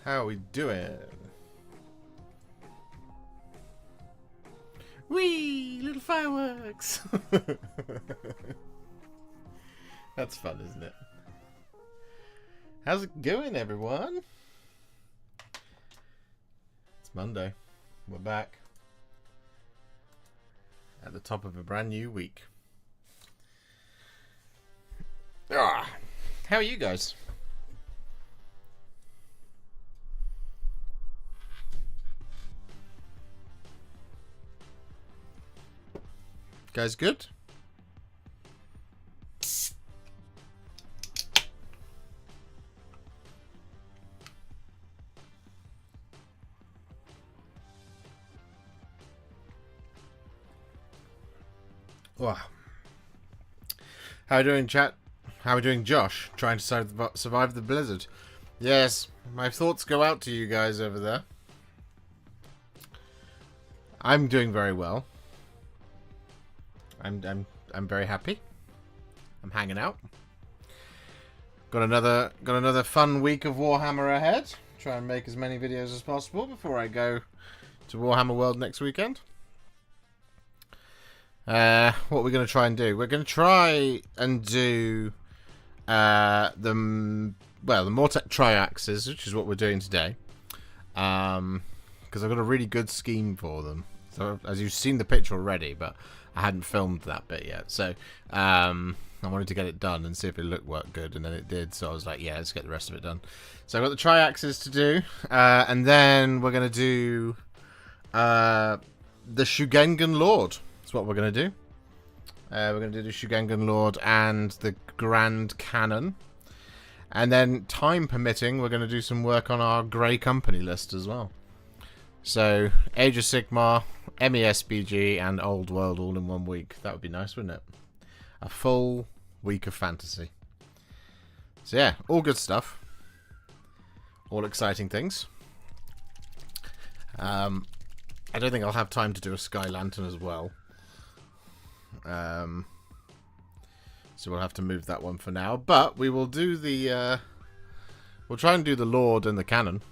How are we doing? Whee! Little fireworks! That's fun, isn't it? How's it going, everyone? It's Monday. We're back. At the top of a brand new week. How are you guys? Guys good? Wow. How are you doing, chat? How are we doing, Josh? Trying to survive the blizzard. Yes, my thoughts go out to you guys over there. I'm doing very well. I'm very happy. I'm hanging out. Got another fun week of Warhammer ahead. Try and make as many videos as possible before I go to Warhammer World next weekend. What we're going to try and do? We're going to try and do the Mortek Triarchs, which is what we're doing today. Because I've got a really good scheme for them. So as you've seen the picture already, but I hadn't filmed that bit yet. So I wanted to get it done and see if it worked good, and then it did. So I was like, yeah, let's get the rest of it done. So I've got the Triaxes to do, and then we're going to do the Shugengan Lord. That's what we're going to do. We're going to do the Shugengan Lord and the Grand Cannon. And then, time permitting, we're going to do some work on our Grey Company list as well. So, Age of Sigmar, MESBG, and Old World all in 1 week. That would be nice, wouldn't it? A full week of fantasy. So yeah, all good stuff. All exciting things. I don't think I'll have time to do a Sky Lantern as well. So we'll have to move that one for now. But we will do the... we'll try and do the Lord and the Cannon.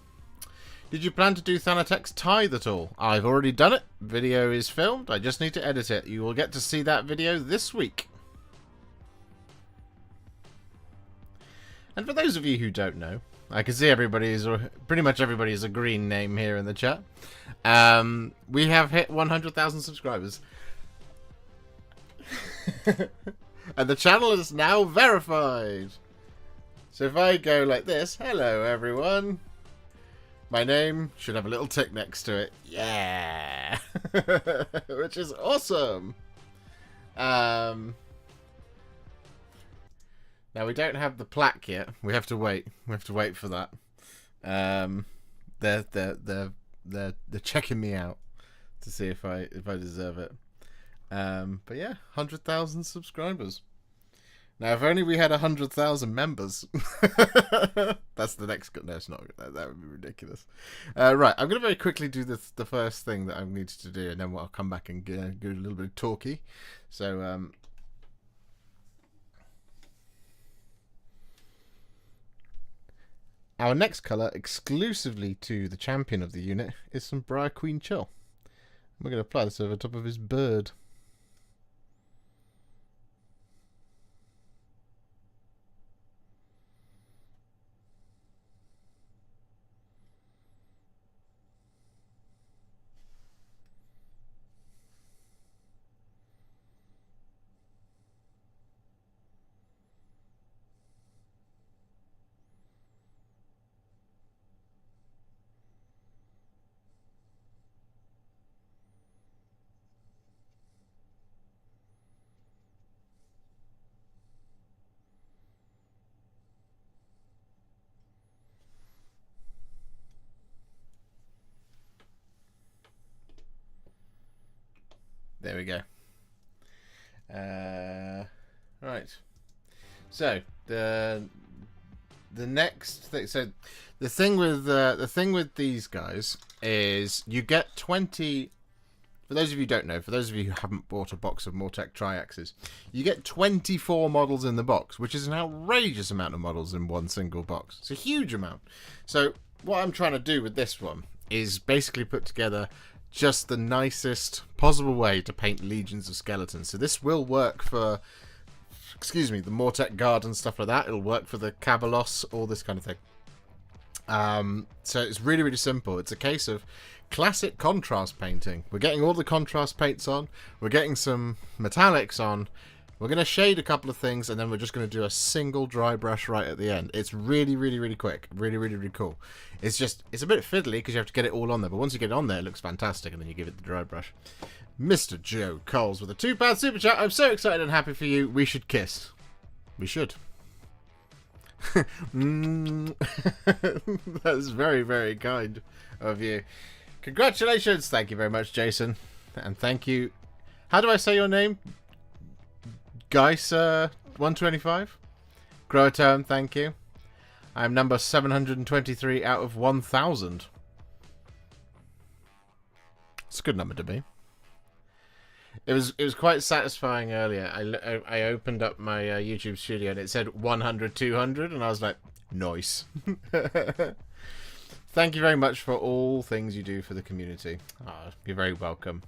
Did you plan to do Thanatek's Tithe at all? I've already done it. Video is filmed. I just need to edit it. You will get to see that video this week. And for those of you who don't know, I can see pretty much everybody is a green name here in the chat. We have hit 100,000 subscribers. And the channel is now verified. So if I go like this, hello everyone. My name should have a little tick next to it. Yeah. Which is awesome. Now we don't have the plaque yet. We have to wait. We have to wait for that. They're checking me out to see if I deserve it. But yeah, 100,000 subscribers. Now, if only we had 100,000 members. That's the next... No, it's not. That would be ridiculous. Right, I'm going to very quickly do the first thing that I needed to do, and then I'll come back and do a little bit of talky. So, our next colour, exclusively to the champion of the unit, is some Briar Queen Chill. We're going to apply this over the top of his bird. There we go. Right. So the next thing. So the thing with these guys is you get 20. For those of you who don't know, for those of you who haven't bought a box of Mortek Triaxes, you get 24 models in the box, which is an outrageous amount of models in one single box. It's a huge amount. So what I'm trying to do with this one is basically put together just the nicest possible way to paint legions of skeletons. So this will work for, excuse me, the Mortek Guard and stuff like that. It'll work for the Cabalos, all this kind of thing. So it's really, really simple. It's a case of classic contrast painting. We're getting all the contrast paints on. We're getting some metallics on. We're going to shade a couple of things, and then we're just going to do a single dry brush right at the end. It's really, really, really quick. Really, really, really cool. It's just, it's a bit fiddly because you have to get it all on there. But once you get it on there, it looks fantastic, and then you give it the dry brush. Mr. Joe Coles with a £2 super chat. I'm so excited and happy for you. We should kiss. We should. That's very, very kind of you. Congratulations. Thank you very much, Jason. And thank you. How do I say your name? Geis 125. Grow a term, thank you. I'm number 723 out of 1000. It's a good number to be. It was quite satisfying earlier. I opened up my YouTube studio and it said 100, 200, and I was like, nice. Thank you very much for all things you do for the community. Oh, you're very welcome.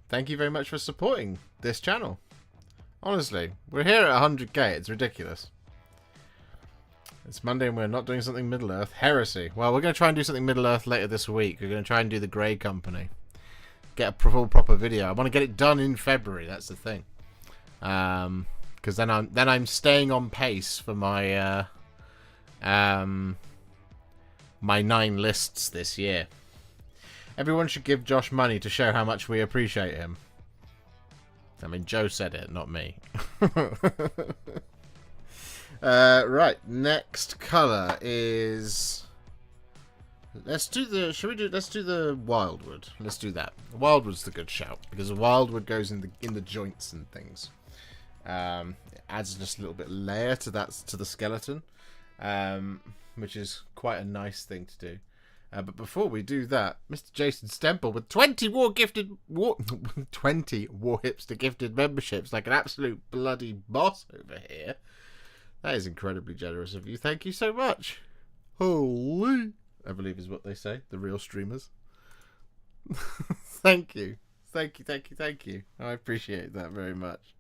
Thank you very much for supporting this channel. Honestly, we're here at 100k. It's ridiculous. It's Monday and we're not doing something Middle-earth. Heresy. Well, we're going to try and do something Middle-earth later this week. We're going to try and do the Grey Company. Get a full proper video. I want to get it done in February. That's the thing. Because then I'm staying on pace for my my 9 lists this year. Everyone should give Josh money to show how much we appreciate him. I mean, Joe said it, not me. Right, next colour is... Let's do the Wildwood. Let's do that. Wildwood's the good shout, because the Wildwood goes in the joints and things. It adds just a little bit of layer to the skeleton, which is quite a nice thing to do. But before we do that, Mr. Jason Stemple with 20 Warhipster gifted memberships, like an absolute bloody boss over here. That is incredibly generous of you. Thank you so much. Holy, I believe is what they say, the real streamers. Thank you. Thank you, thank you, thank you. I appreciate that very much.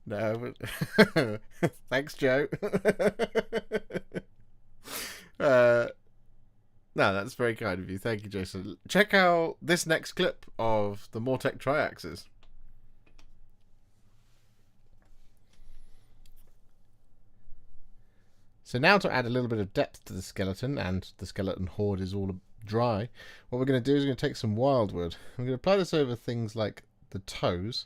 No, but thanks, Joe. No, that's very kind of you. Thank you, Jason. Check out this next clip of the Mortek Triaxes. So now to add a little bit of depth to the skeleton, and the skeleton horde is all dry, what we're going to do is we're going to take some Wildwood. We're going to apply this over things like the toes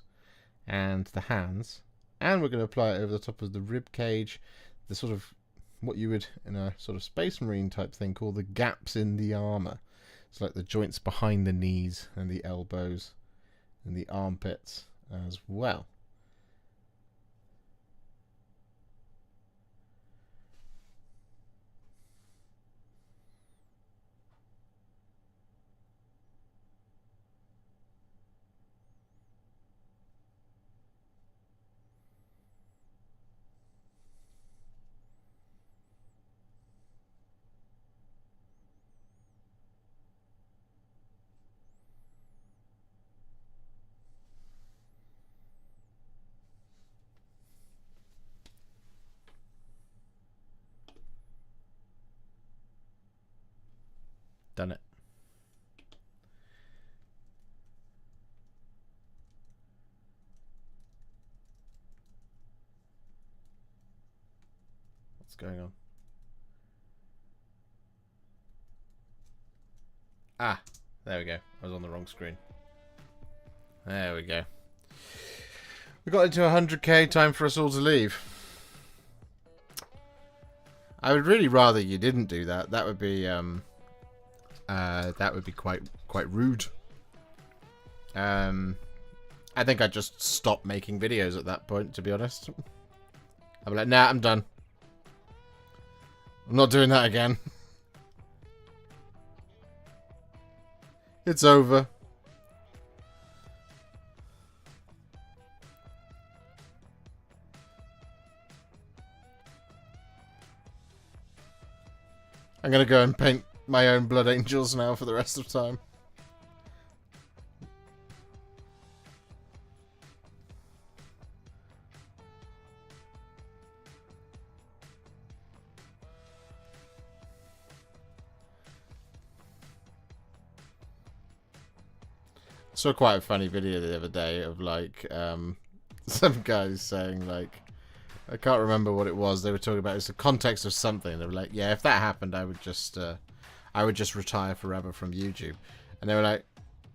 and the hands. And we're going to apply it over the top of the rib cage, the sort of what you would in a sort of Space Marine type thing call the gaps in the armor. It's like the joints behind the knees and the elbows and the armpits as well. Done it. What's going on? Ah, there we go. I was on the wrong screen. There we go. We got into 100k, time for us all to leave. I would really rather you didn't do that. That would be quite rude. I think I'd just stop making videos at that point, to be honest. I'd be like, nah, I'm done. I'm not doing that again. It's over. I'm gonna go and paint my own blood angels now for the rest of time. Saw quite a funny video the other day of like some guys saying like, I can't remember what it was. They were talking about it's the context of something. They were like, yeah, if that happened, I would just retire forever from YouTube. And they were like,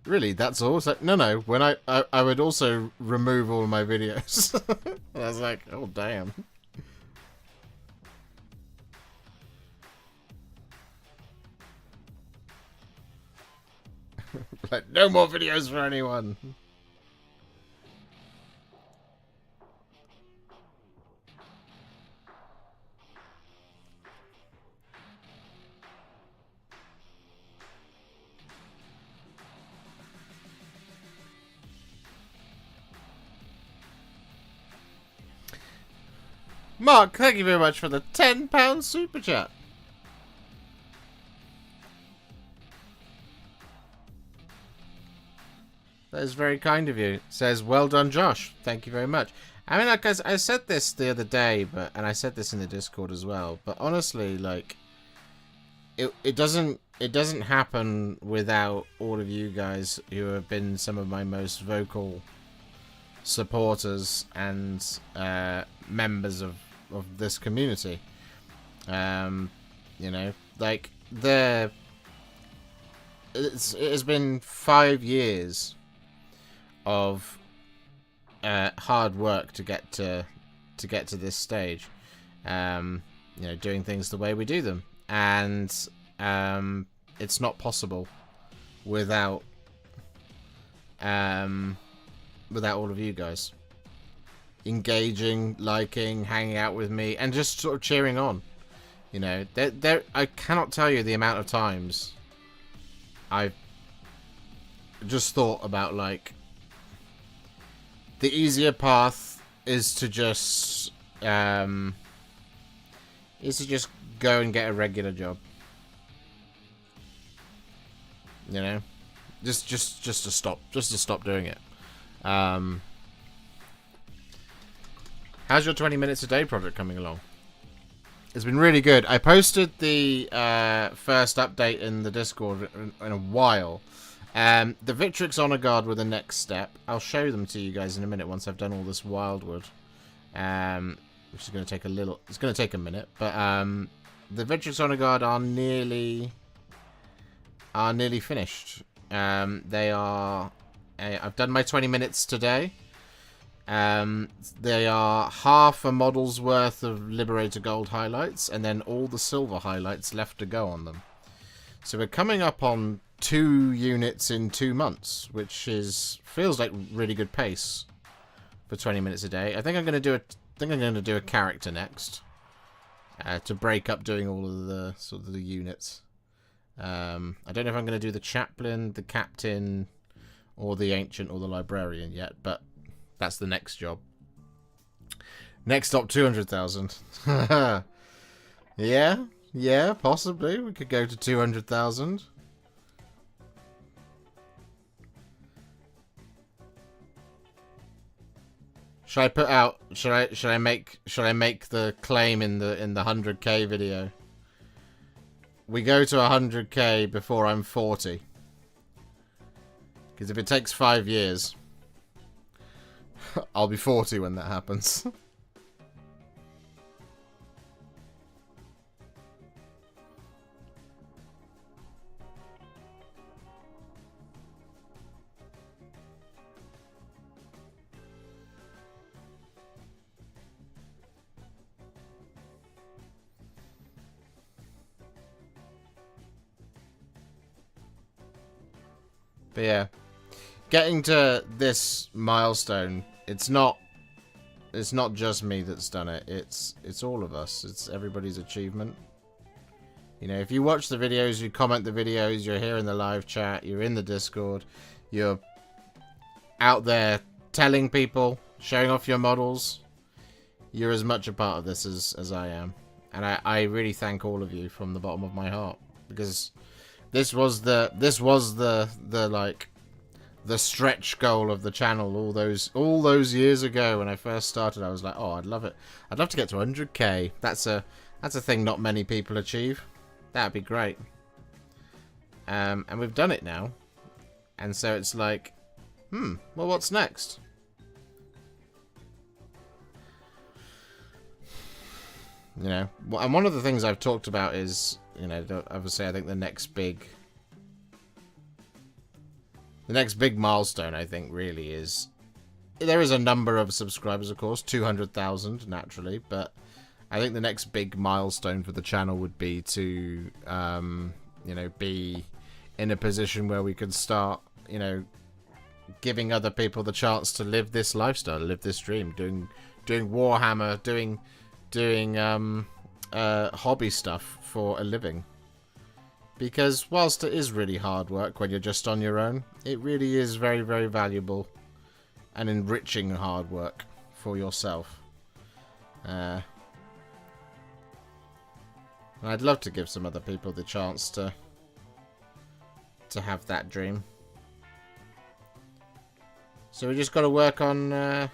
really? That's all? It's like, no. When I would also remove all of my videos. And I was like, oh damn. Like, no more videos for anyone. Mark, thank you very much for the £10 super chat. That is very kind of you. It says, well done, Josh. Thank you very much. I mean, like, I said this the other day, and I said this in the Discord as well, but honestly, like, it doesn't happen without all of you guys who have been some of my most vocal supporters and members of this community. You know, like, it has been 5 years of hard work to get to this stage. You know, doing things the way we do them, and it's not possible without all of you guys engaging, liking, hanging out with me, and just sort of cheering on. You know, I cannot tell you the amount of times I've just thought about, like, the easier path is to just go and get a regular job. You know, just to stop doing it. How's your 20 minutes a day project coming along? It's been really good. I posted the first update in the Discord in a while. The Victrix Honor Guard were the next step. I'll show them to you guys in a minute once I've done all this Wildwood. Which is going to take a little... It's going to take a minute. But the Victrix Honor Guard are nearly finished. They are... I've done my 20 minutes today. They are half a model's worth of Liberator Gold highlights, and then all the silver highlights left to go on them. So we're coming up on 2 units in 2 months, which feels like really good pace for 20 minutes a day. I think I'm going to do a character next, to break up doing all of the sort of the units. I don't know if I'm going to do the chaplain, the captain, or the ancient, or the librarian yet, but that's the next job. Next up, 200,000. Yeah, possibly. We could go to 200,000. Should I put out? Should I make the claim in the 100k video? We go to 100k before I'm 40. Because if it takes 5 years, I'll be 40 when that happens. But yeah, getting to this milestone, it's not just me that's done it. It's all of us. It's everybody's achievement. You know, if you watch the videos, you comment the videos, you're here in the live chat, you're in the Discord, you're out there telling people, showing off your models, you're as much a part of this as I am. And I really thank all of you from the bottom of my heart, because this was the like the stretch goal of the channel all those years ago when I first started. I was like, oh, I'd love it. I'd love to get to 100k. That's a thing not many people achieve. That'd be great. And we've done it now. And so it's like, well, what's next? You know, and one of the things I've talked about is, you know, obviously I think the next big milestone, I think, really is, there is a number of subscribers, of course, 200,000 naturally, but I think the next big milestone for the channel would be to, you know, be in a position where we could start, you know, giving other people the chance to live this lifestyle, live this dream, doing Warhammer, doing hobby stuff for a living. Because whilst it is really hard work when you're just on your own, it really is very, very valuable and enriching hard work for yourself. And I'd love to give some other people the chance to have that dream. So we just got to work on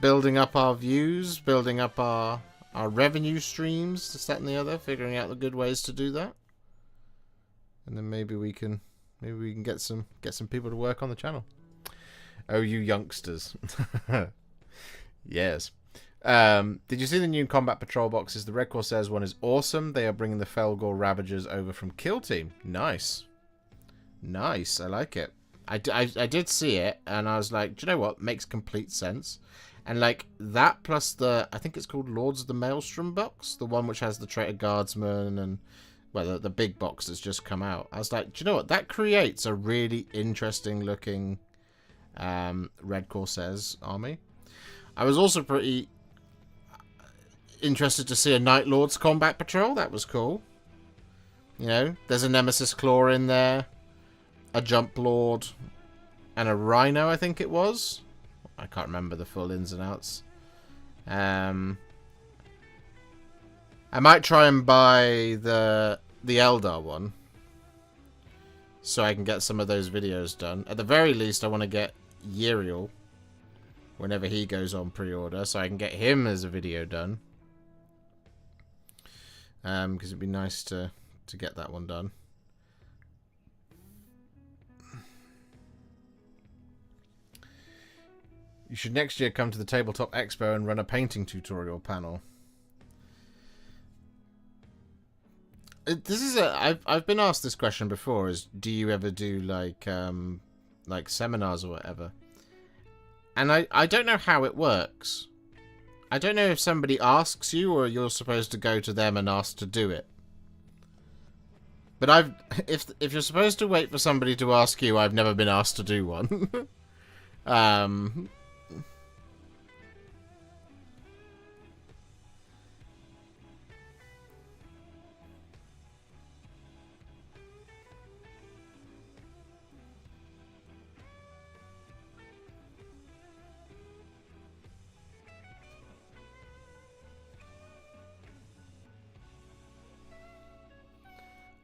building up our views, building up our revenue streams, this, that, and the other, figuring out the good ways to do that, and then maybe we can get some people to work on the channel. Oh, you youngsters! Yes. Did you see the new combat patrol boxes? The Red Corsairs one is awesome. They are bringing the Felgor Ravagers over from Kill Team. Nice. Nice. I like it. I did see it, and I was like, do you know what? Makes complete sense. And like that plus the, I think it's called Lords of the Maelstrom box, the one which has the Traitor Guardsman and, well, the big box that's just come out. I was like, do you know what? That creates a really interesting looking Red Corsairs army. I was also pretty interested to see a Night Lords combat patrol. That was cool. You know, there's a Nemesis Claw in there, a Jump Lord, and a Rhino, I think it was. I can't remember the full ins and outs. I might try and buy the Eldar one, so I can get some of those videos done. At the very least, I want to get Uriel whenever he goes on pre-order, so I can get him as a video done. Because it'd be nice to get that one done. You should next year come to the Tabletop Expo and run a painting tutorial panel. This is I've been asked this question before, is do you ever do like seminars or whatever? And I don't know how it works. I don't know if somebody asks you or you're supposed to go to them and ask to do it. But if you're supposed to wait for somebody to ask you, I've never been asked to do one.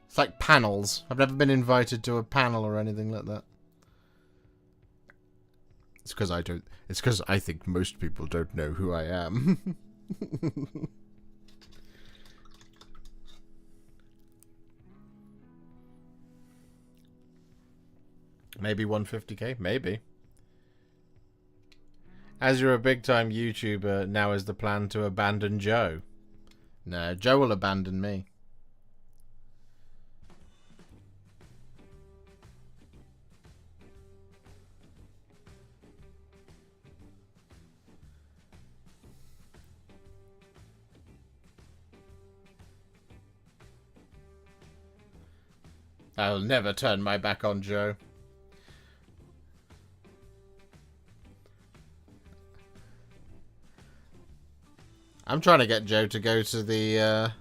It's like panels. I've never been invited to a panel or anything like that. It's because I don't. It's because I think most people don't know who I am. Maybe 150k. Maybe. As you're a big-time YouTuber, now is the plan to abandon Joe? No, Joe will abandon me. I'll never turn my back on Joe. I'm trying to get Joe to go to the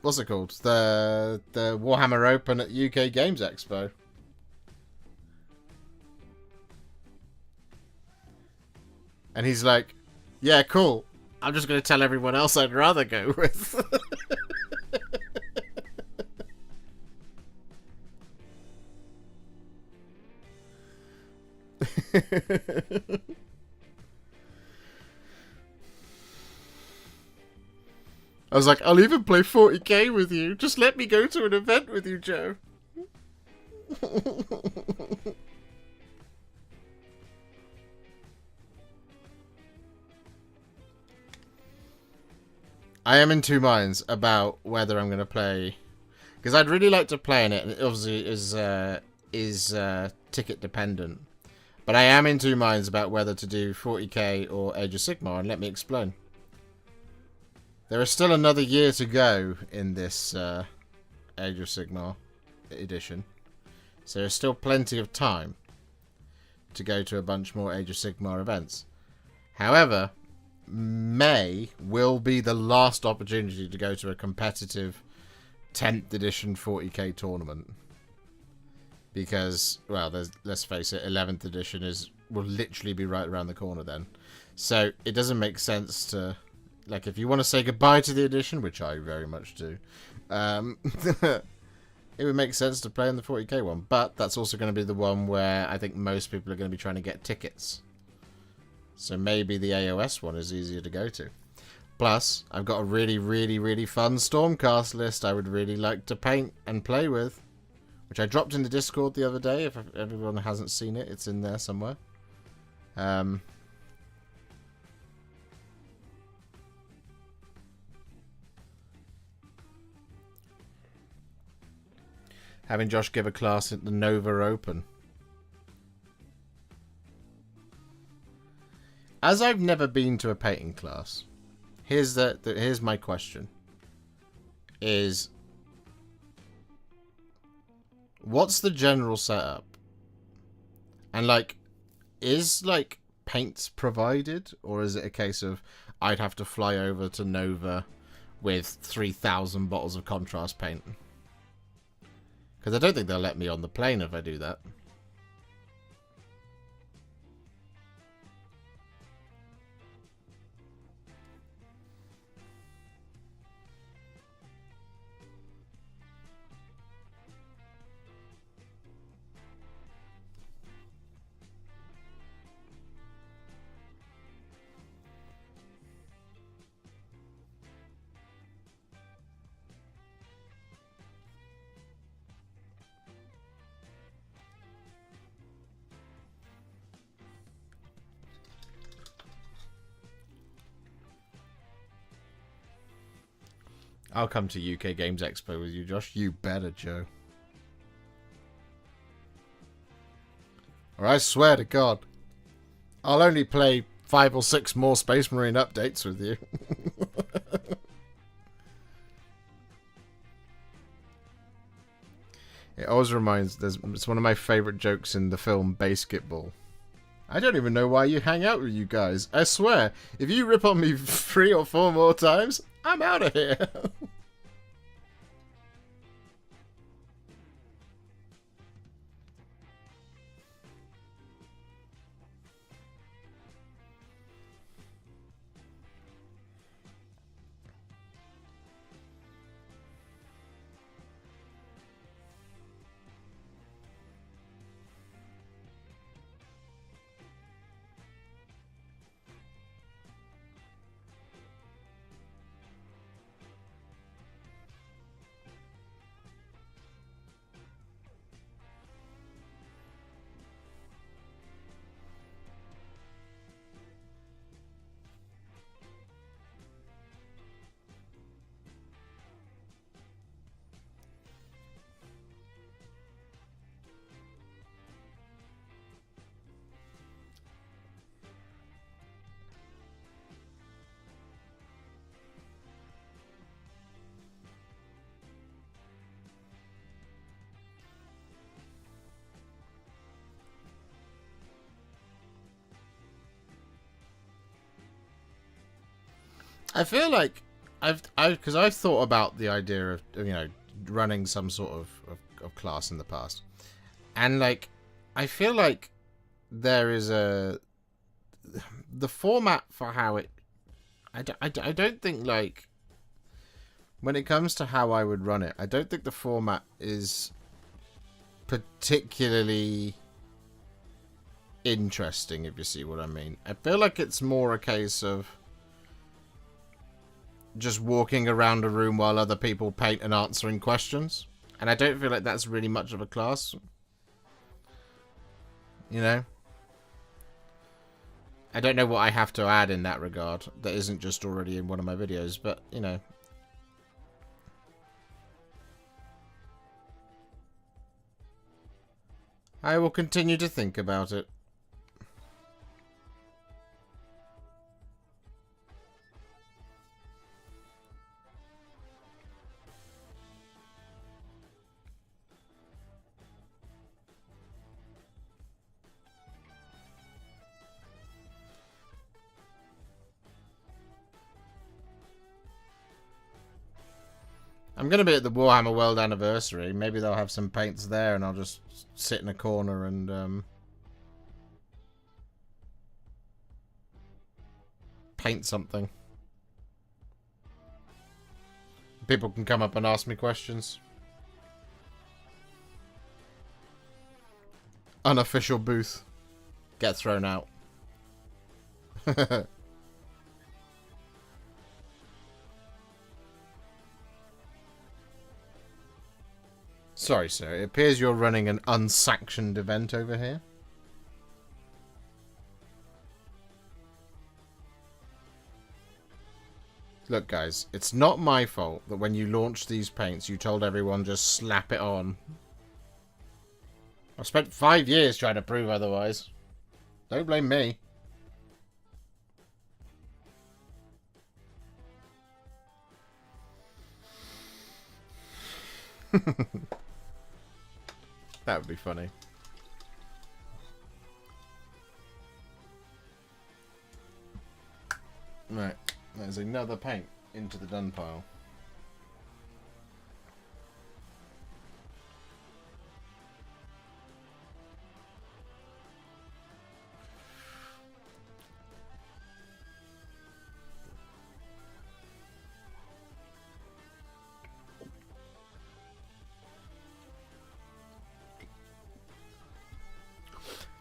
what's it called? The Warhammer Open at UK Games Expo. And he's like, yeah, cool. I'm just going to tell everyone else I'd rather go with. I was like, I'll even play 40k with you. Just let me go to an event with you, Joe. I am in two minds about whether I'm going to play, because I'd really like to play in it, and it obviously is ticket dependent. But I am in two minds about whether to do 40k or Age of Sigmar, and let me explain. There is still another year to go in this Age of Sigmar edition, so there's still plenty of time to go to a bunch more Age of Sigmar events. However, May will be the last opportunity to go to a competitive 10th edition 40k tournament. Because, well, let's face it, 11th edition will literally be right around the corner then. So it doesn't make sense to, like, if you want to say goodbye to the edition, which I very much do, it would make sense to play in the 40k one. But that's also going to be the one where I think most people are going to be trying to get tickets. So maybe the AOS one is easier to go to. Plus, I've got a really, really, really fun Stormcast list I would really like to paint and play with. Which I dropped in the Discord the other day. If everyone hasn't seen it, it's in there somewhere. Having Josh give a class at the Nova Open. As I've never been to a painting class, here's my question. Is, what's the general setup? And, like, is, like, paints provided? Or is it a case of I'd have to fly over to Nova with 3,000 bottles of contrast paint? Because I don't think they'll let me on the plane if I do that. I'll come to UK Games Expo with you, Josh. You better, Joe. Or I swear to God, I'll only play 5 or 6 more Space Marine updates with you. It always reminds, it's one of my favourite jokes in the film Basketball. I don't even know why you hang out with you guys. I swear, if you rip on me 3 or 4 more times, I'm out of here. I feel like because I've thought about the idea of, you know, running some sort of class in the past, and like I feel like there is the format for how it... I don't think, like... When it comes to how I would run it, I don't think the format is particularly interesting, if you see what I mean. I feel like it's more a case of just walking around a room while other people paint and answering questions. And I don't feel like that's really much of a class. You know? I don't know what I have to add in that regard that isn't just already in one of my videos, but, you know. I will continue to think about it. I'm going to be at the Warhammer World Anniversary. Maybe they'll have some paints there and I'll just sit in a corner and paint something. People can come up and ask me questions. Unofficial booth. Get thrown out. Sorry, sir. It appears you're running an unsanctioned event over here. Look, guys, it's not my fault that when you launched these paints, you told everyone just slap it on. I've spent 5 years trying to prove otherwise. Don't blame me. That would be funny. Right, there's another paint into the done pile.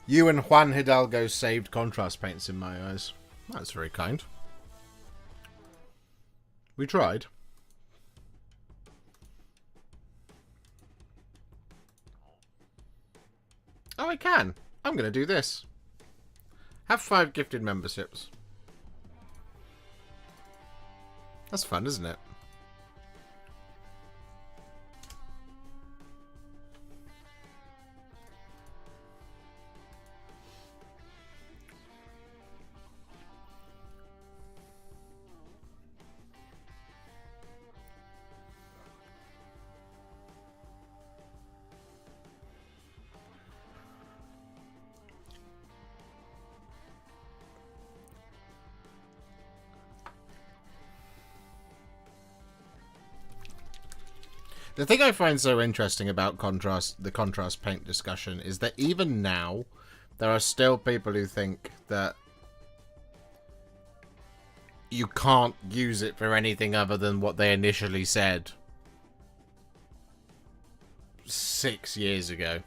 You and Juan Hidalgo saved contrast paints in my eyes. That's very kind. We tried. Oh, I can. I'm going to do this. Have 5 gifted memberships. That's fun, isn't it? The thing I find so interesting about the contrast paint discussion is that even now, there are still people who think that you can't use it for anything other than what they initially said 6 years ago.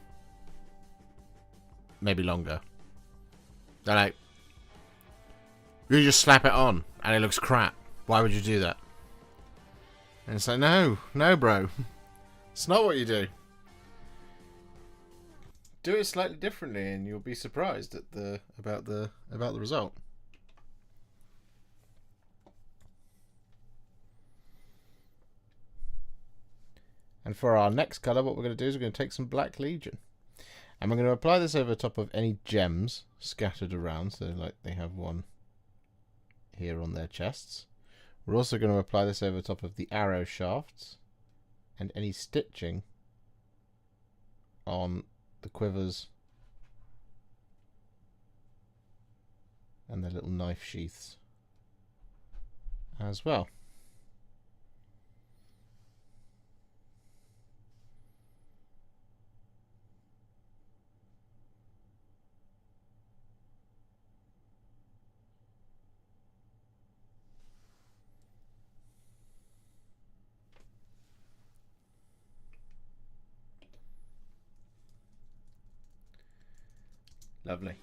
Maybe longer. They're like, you just slap it on and it looks crap. Why would you do that? And it's like, no, bro. It's not what you do. Do it slightly differently, and you'll be surprised at about the result. And for our next colour, what we're going to do is we're going to take some Black Legion, and we're going to apply this over the top of any gems scattered around. So, like they have one here on their chests. We're also going to apply this over the top of the arrow shafts and any stitching on the quivers and the little knife sheaths as well. Lovely.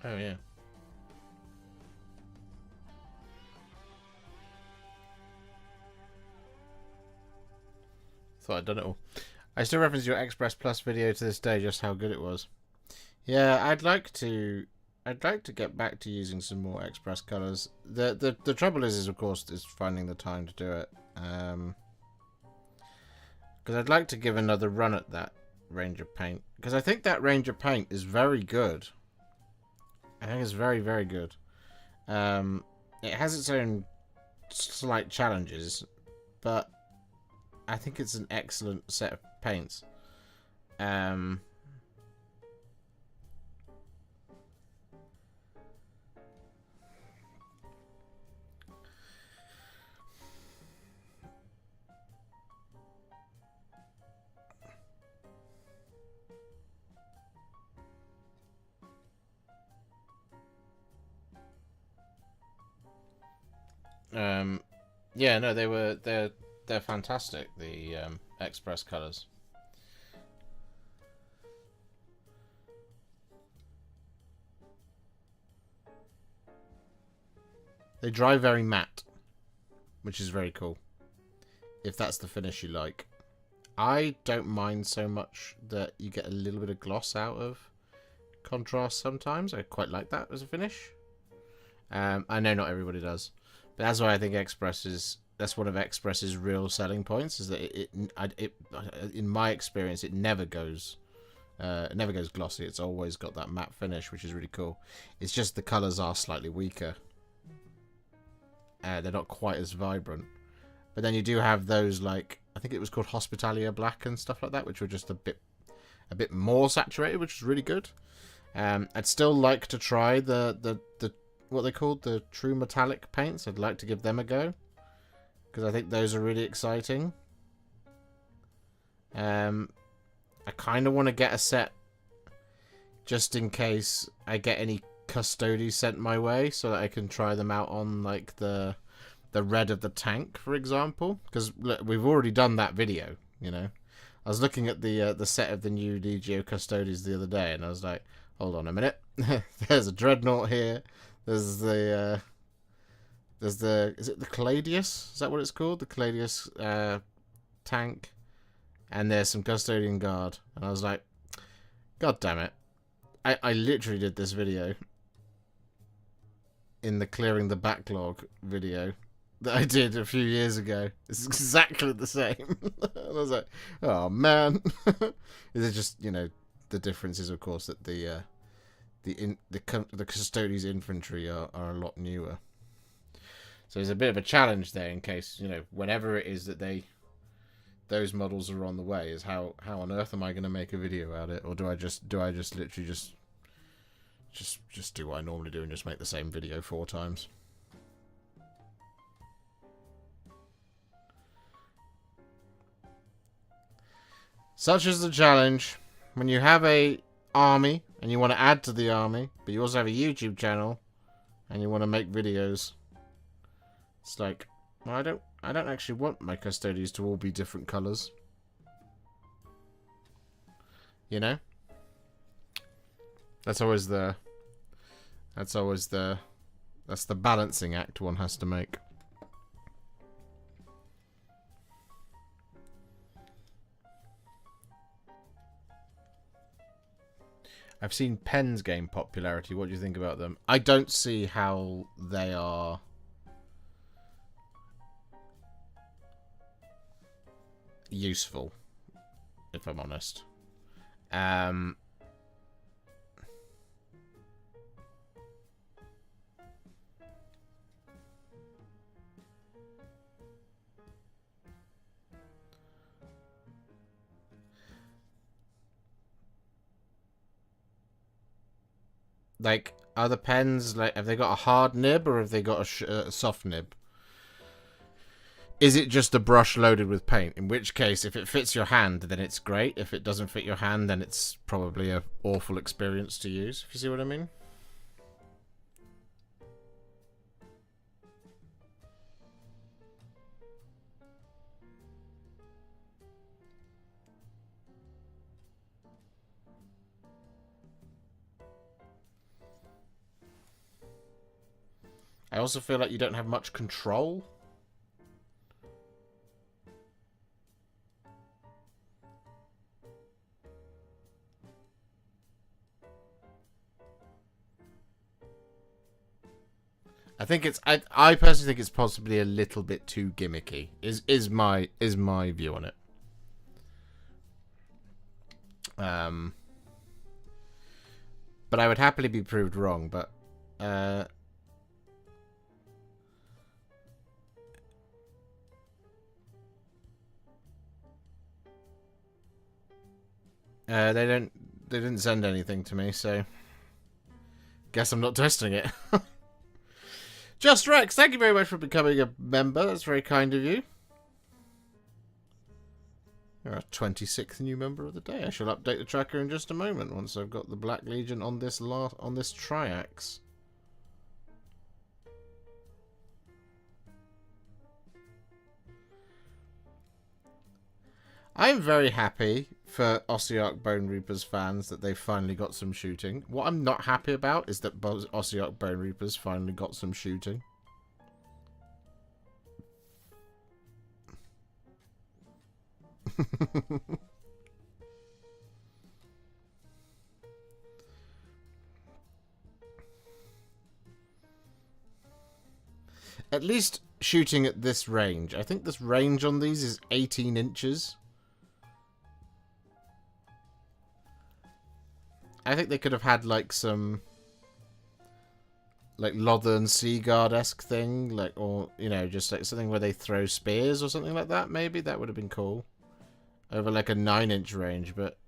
Oh yeah. Thought I'd done it all. I still reference your Express Plus video to this day, just how good it was. Yeah, I'd like to get back to using some more Express colors. The trouble is of course is finding the time to do it. Because I'd like to give another run at that range of paint, because I think that range of paint is very good. I think it's very, very good. It has its own slight challenges, but I think it's an excellent set of paints. Yeah, no, they're fantastic. The Express colors. They dry very matte, which is very cool. If that's the finish you like. I don't mind so much that you get a little bit of gloss out of contrast sometimes. I quite like that as a finish. I know not everybody does. But that's why I think that's one of Express's real selling points, is that it in my experience, it never goes glossy. It's always got that matte finish, which is really cool. It's just the colors are slightly weaker. They're not quite as vibrant. But then you do have those, like, I think it was called Hospitalia Black and stuff like that, which were just a bit more saturated, which is really good. I'd still like to try the what they called the true metallic paints. I'd like to give them a go, because I think those are really exciting. I kind of want to get a set just in case I get any custodies sent my way, so that I can try them out on, like, the red of the tank, for example. Because we've already done that video, you know. I was looking at the set of the new Legio Custodies the other day, and I was like, hold on a minute. There's a Dreadnought here. There's the is it the Caladius? Is that what it's called? The Caladius tank. And there's some Custodian Guard. And I was like, God damn it. I literally did this video in the Clearing the Backlog video that I did a few years ago. It's exactly the same. And I was like, oh man. Is it just, you know, the difference is of course that the Custodies infantry are a lot newer. So there's a bit of a challenge there, in case, you know, whenever it is that those models are on the way, is how on earth am I going to make a video out of it? Or do I just literally just do what I normally do and just make the same video 4 times? Such is the challenge. When you have a army and you want to add to the army, but you also have a YouTube channel and you want to make videos. It's like, well, I don't actually want my custodians to all be different colours. You know? That's the balancing act one has to make. I've seen pens gain popularity. What do you think about them? I don't see how they are useful, if I'm honest. Like, are the pens, like, have they got a hard nib or have they got a soft nib? Is it just a brush loaded with paint? In which case, if it fits your hand, then it's great. If it doesn't fit your hand, then it's probably an awful experience to use, if you see what I mean. I also feel like you don't have much control. I think it's I personally think it's possibly a little bit too gimmicky. Is my view on it. But I would happily be proved wrong, but they didn't send anything to me, so guess I'm not testing it. Just Rex, thank you very much for becoming a member. That's very kind of you. You're our 26th new member of the day. I shall update the tracker in just a moment once I've got the Black Legion on this Triax. I'm very happy for Ossiarch Bone Reapers fans that they've finally got some shooting. What I'm not happy about is that Ossiarch Bone Reapers finally got some shooting. At least shooting at this range. I think this range on these is 18 inches. I think they could have had like some like Lothern Seaguard-esque thing, like, or, you know, just like something where they throw spears or something like that. Maybe that would have been cool over like a 9-inch range, but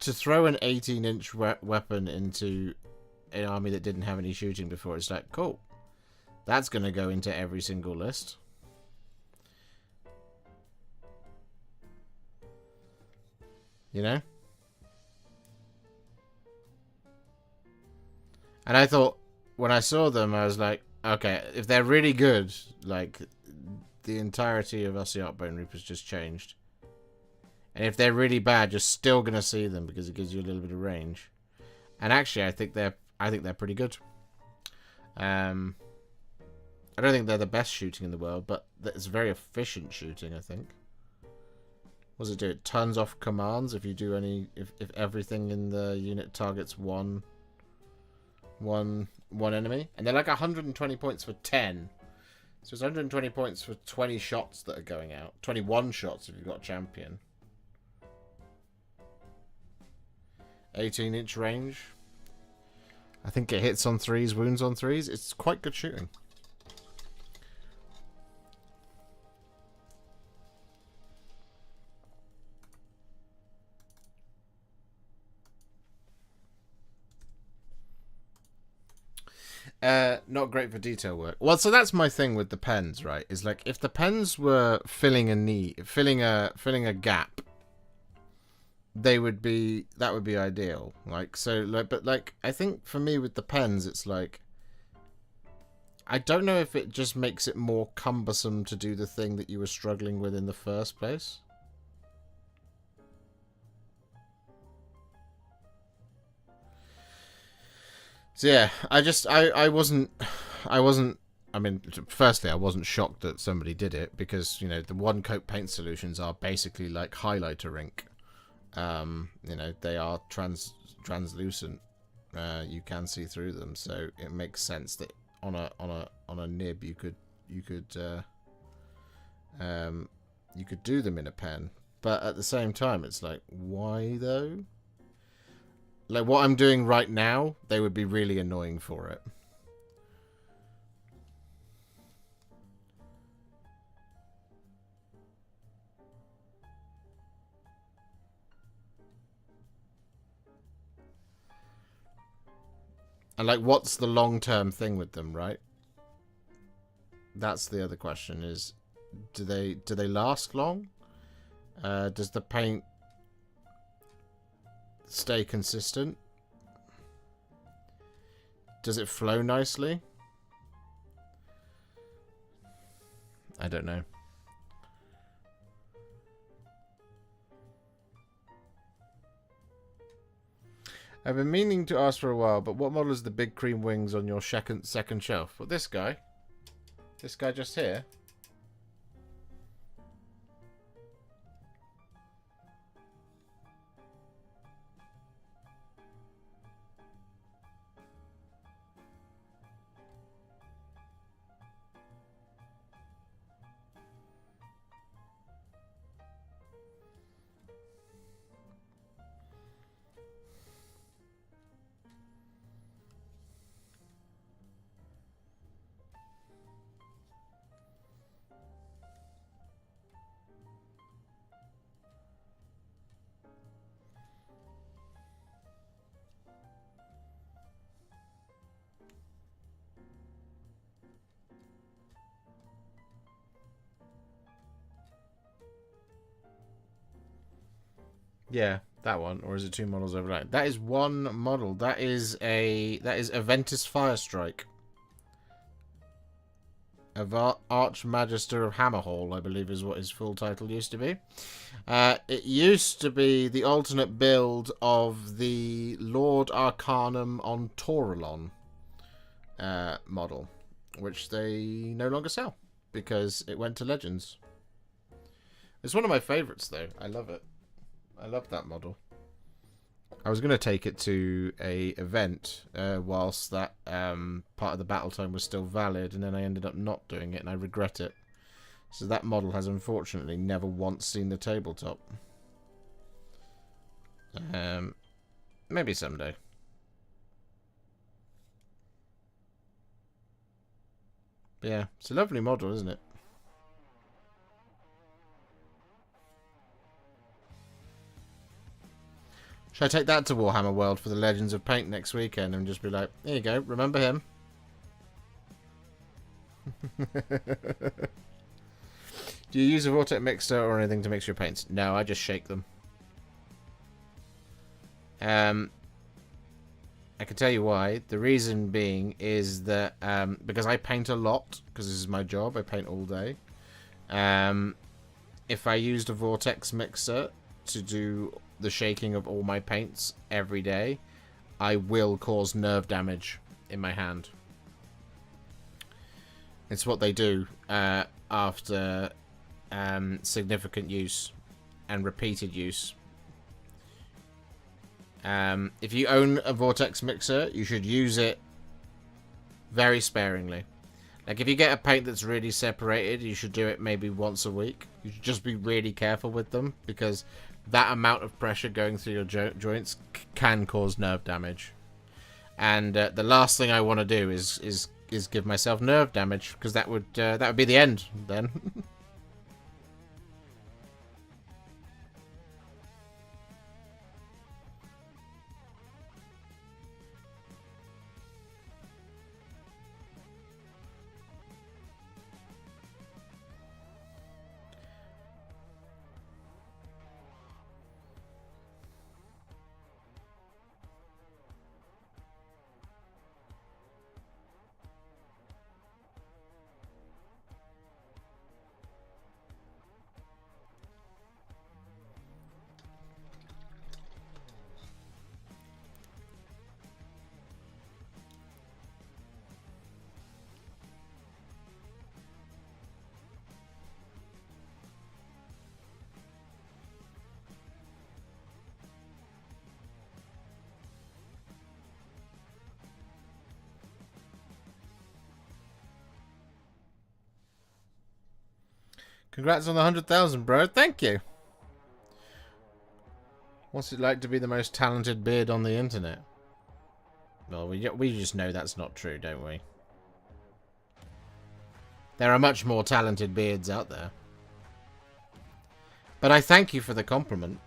to throw an 18-inch weapon into an army that didn't have any shooting before, it's like, cool, that's gonna go into every single list. You know? And I thought, when I saw them, I was like, okay, if they're really good, like, the entirety of Ossiarch Bone Reapers just changed. And if they're really bad, you're still going to see them because it gives you a little bit of range. And actually, I think they're pretty good. I don't think they're the best shooting in the world, but it's very efficient shooting, I think. What does it do? It turns off commands if you do any, if everything in the unit targets one enemy, and they're like 120 points for 10, so it's 120 points for 20 shots that are going out. 21 shots if you've got a champion. 18-inch range. I think it hits on 3s, wounds on 3s. It's quite good shooting. Not great for detail work. Well, so that's my thing with the pens, right? Is like if the pens were filling a gap, that would be ideal. Like so, like, but like I think for me with the pens, it's like I don't know if it just makes it more cumbersome to do the thing that you were struggling with in the first place. So yeah, I wasn't. I mean, firstly, I wasn't shocked that somebody did it because, you know, the one coat paint solutions are basically like highlighter ink. You know, they are translucent. You can see through them, so it makes sense that on a nib you could do them in a pen. But at the same time, it's like, why though? Like what I'm doing right now, they would be really annoying for it. And like, what's the long-term thing with them, right? That's the other question: is do they last long? Does the paint stay consistent? Does it flow nicely? I don't know. I've been meaning to ask for a while, but what model is the big cream wings on your second shelf? Well, this guy. This guy just here. Yeah, that one. Or is it two models overlapping? That is one model. That is Aventus Firestrike. Archmagister of Hammerhall, I believe is what his full title used to be. It used to be the alternate build of the Lord Arcanum on Taurolon model, which they no longer sell because it went to Legends. It's one of my favourites, though. I love it. I love that model. I was going to take it to a event whilst that part of the battle tome was still valid, and then I ended up not doing it, and I regret it. So that model has unfortunately never once seen the tabletop. Maybe someday. But yeah, it's a lovely model, isn't it? Should I take that to Warhammer World for the Legends of Paint next weekend and just be like, here you go, remember him? Do you use a Vortex mixer or anything to mix your paints? No, I just shake them. I can tell you why. The reason being is that because I paint a lot, because this is my job, I paint all day. If I used a Vortex mixer to do the shaking of all my paints every day, I will cause nerve damage in my hand. It's what they do after significant use and repeated use. If you own a Vortex mixer, you should use it very sparingly. Like if you get a paint that's really separated, you should do it maybe once a week. You should just be really careful with them because that amount of pressure going through your joints can cause nerve damage. And the last thing I want to do is give myself nerve damage, because that would be the end then. Congrats on the 100,000, bro. Thank you. What's it like to be the most talented beard on the internet? Well, we just know that's not true, don't we? There are much more talented beards out there. But I thank you for the compliment.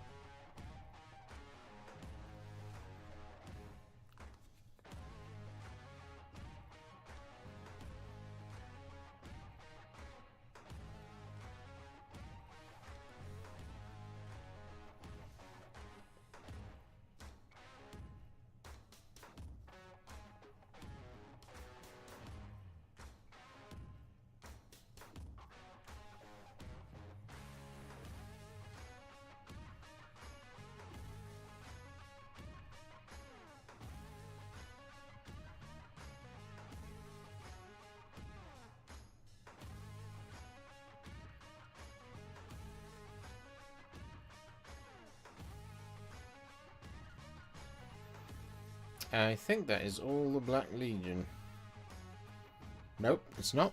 I think that is all the Black Legion. Nope, it's not.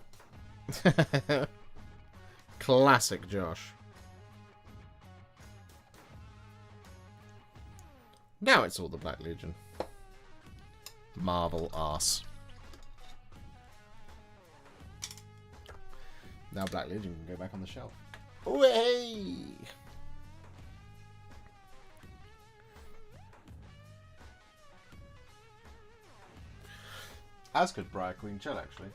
Classic Josh. Now it's all the Black Legion. Marvel arse. Now Black Legion can go back on the shelf. Way! As could Briar Queen Chell, actually.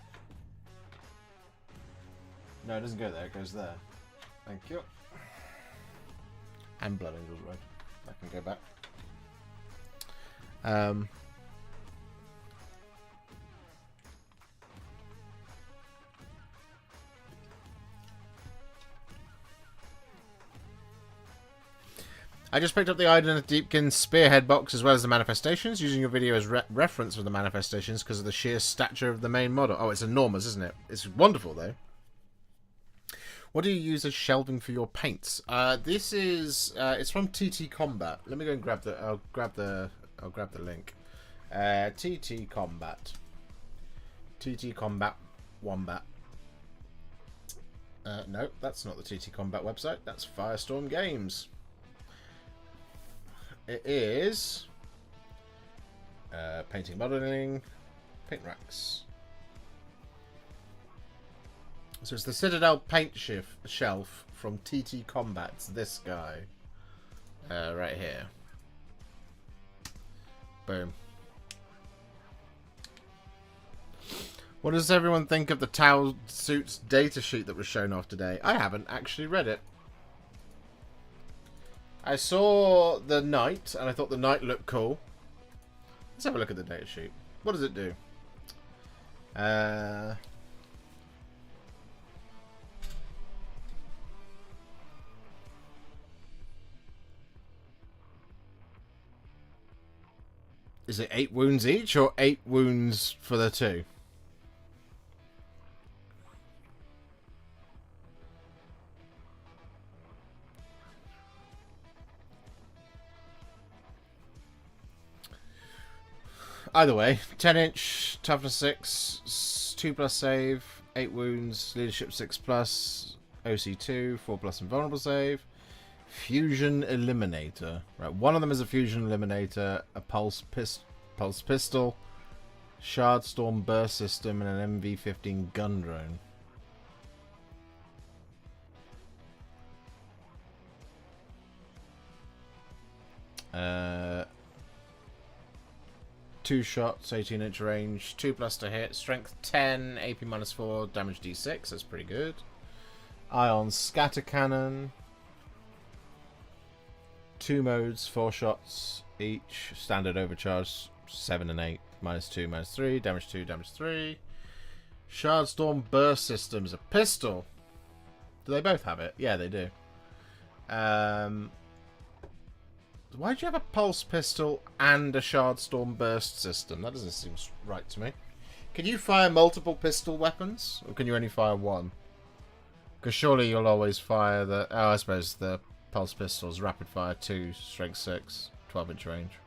No, it doesn't go there, it goes there. Thank you. And Blood Angels Red. That can go back. I just picked up the Iden and Deepkin Spearhead box as well as the manifestations, using your video as reference for the manifestations because of the sheer stature of the main model. Oh, it's enormous, isn't it? It's wonderful, though. What do you use as shelving for your paints? This is it's from TT Combat. Let me go and grab the. I'll grab the link. TT Combat. TT Combat Wombat. No, that's not the TT Combat website. That's Firestorm Games. It is painting, modeling, paint racks. So it's the Citadel paint shelf from TT Combat. It's this guy right here. Boom. What does everyone think of the Tau Suits datasheet that was shown off today? I haven't actually read it. I saw the knight, and I thought the knight looked cool. Let's have a look at the datasheet. What does it do? Is it 8 wounds each, or 8 wounds for the 2? Either way, 10-inch, toughness 6, 2+ save, 8 wounds, leadership 6+, OC 2, 4+ invulnerable save, fusion eliminator. Right, one of them is a fusion eliminator, a pulse pistol, shard storm burst system, and an MV-15 gun drone. Two shots, 18-inch range, 2+ to hit, strength 10, AP -4, damage D6. That's pretty good. Ion scatter cannon. 2 modes, 4 shots each. Standard overcharge 7 and 8, -2, -3, damage 2, damage 3. Shard storm burst system is a pistol. Do they both have it? Yeah, they do. Why'd you have a pulse pistol and a shard storm burst system? That doesn't seem right to me. Can you fire multiple pistol weapons, or can you only fire one? Because surely you'll always fire the... Oh, I suppose the pulse pistol's rapid fire 2, strength 6, 12-inch range.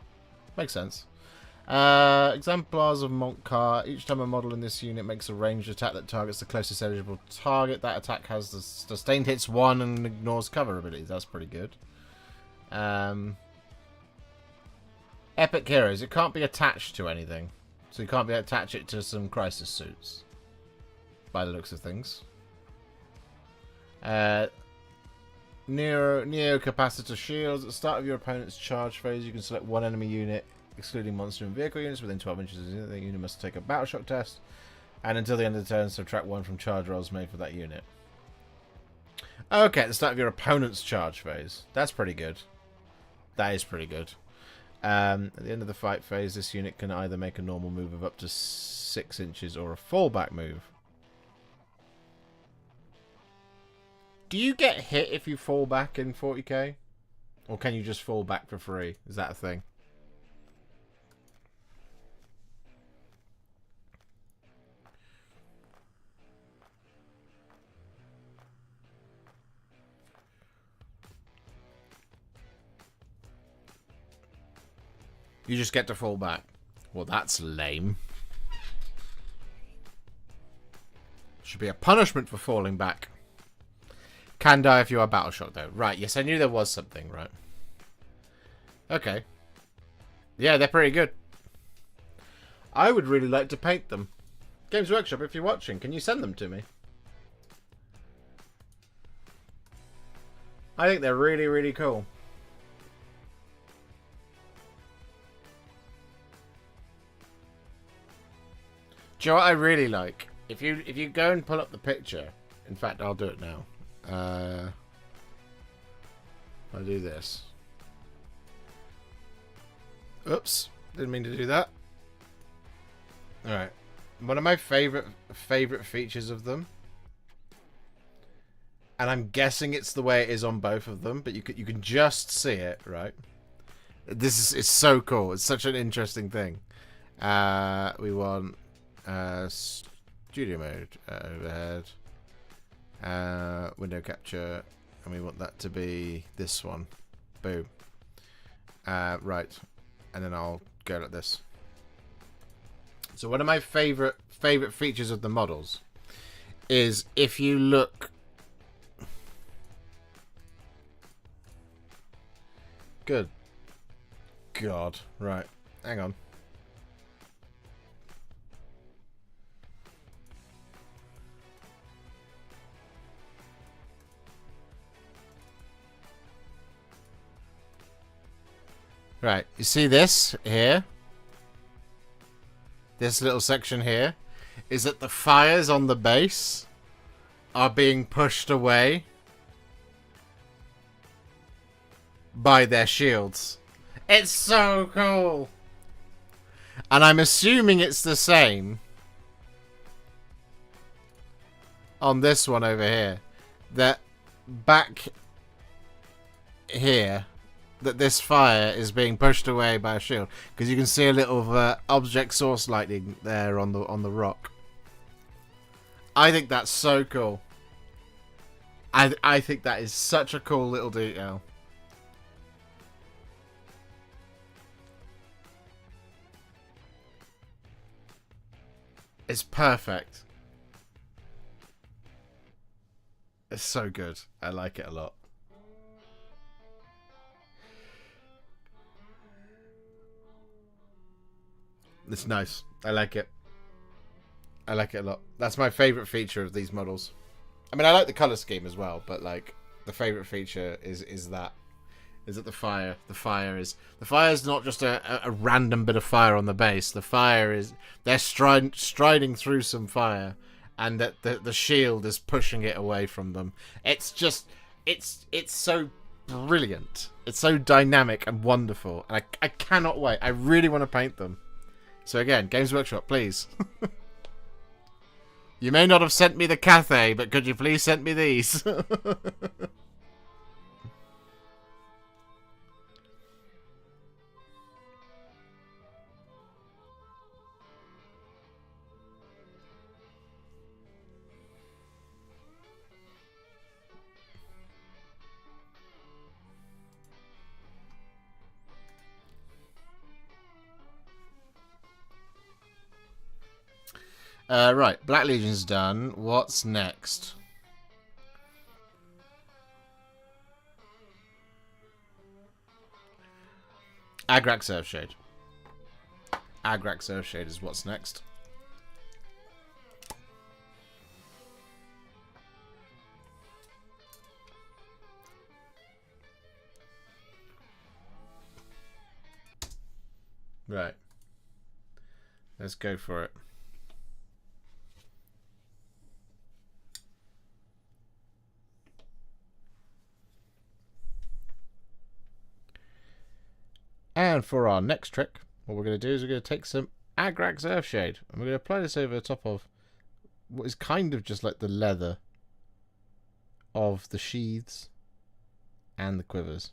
Makes sense. Exemplars of Montcar. Each time a model in this unit makes a ranged attack that targets the closest eligible target, that attack has the sustained hits 1 and ignores cover abilities. That's pretty good. Epic Heroes. It can't be attached to anything. So you can't attach it to some crisis suits. By the looks of things. Neo Capacitor Shields. At the start of your opponent's charge phase, you can select one enemy unit, excluding monster and vehicle units, within 12 inches of the unit. The unit must take a battle shock test. And until the end of the turn, subtract 1 from charge rolls made for that unit. Okay, at the start of your opponent's charge phase. That's pretty good. That is pretty good. At the end of the fight phase, this unit can either make a normal move of up to 6 inches or a fallback move. Do you get hit if you fall back in 40k? Or can you just fall back for free? Is that a thing? You just get to fall back. Well, that's lame. Should be a punishment for falling back. Can die if you are battle shocked, though. Right, yes, I knew there was something, right. Okay. Yeah, they're pretty good. I would really like to paint them. Games Workshop, if you're watching, can you send them to me? I think they're really, really cool. Do you know what I really like? If you go and pull up the picture, in fact, I'll do it now. I'll do this. Oops, didn't mean to do that. All right, one of my favorite features of them, and I'm guessing it's the way it is on both of them, but you can just see it, right? It's so cool. It's such an interesting thing. We want studio mode, overhead, window capture, and we want that to be this one. Boom. Right, and then I'll go like this. So one of my favorite features of the models is if you look. Good God. Right, hang on. Right, you see this here? This little section here is that the fires on the base are being pushed away by their shields. It's so cool. And I'm assuming it's the same on this one over here. That back here, that this fire is being pushed away by a shield, because you can see a little object source lighting there on the rock. I think that's so cool. I think that is such a cool little detail. It's perfect. It's so good. I like it a lot. It's nice. I like it. I like it a lot. That's my favourite feature of these models. I mean, I like the colour scheme as well, but like the favourite feature is that the fire. The fire is not just a random bit of fire on the base. The fire is they're striding through some fire, and that the shield is pushing it away from them. It's just it's so brilliant. It's so dynamic and wonderful, and I cannot wait. I really want to paint them. So again, Games Workshop, please. You may not have sent me the Cathay, but could you please send me these? Right, Black Legion's done. What's next? Agrax Earthshade. Agrax Earthshade is what's next. Right. Let's go for it. And for our next trick, what we're going to do is we're going to take some Agrax Earthshade and we're going to apply this over the top of what is kind of just like the leather of the sheaths and the quivers.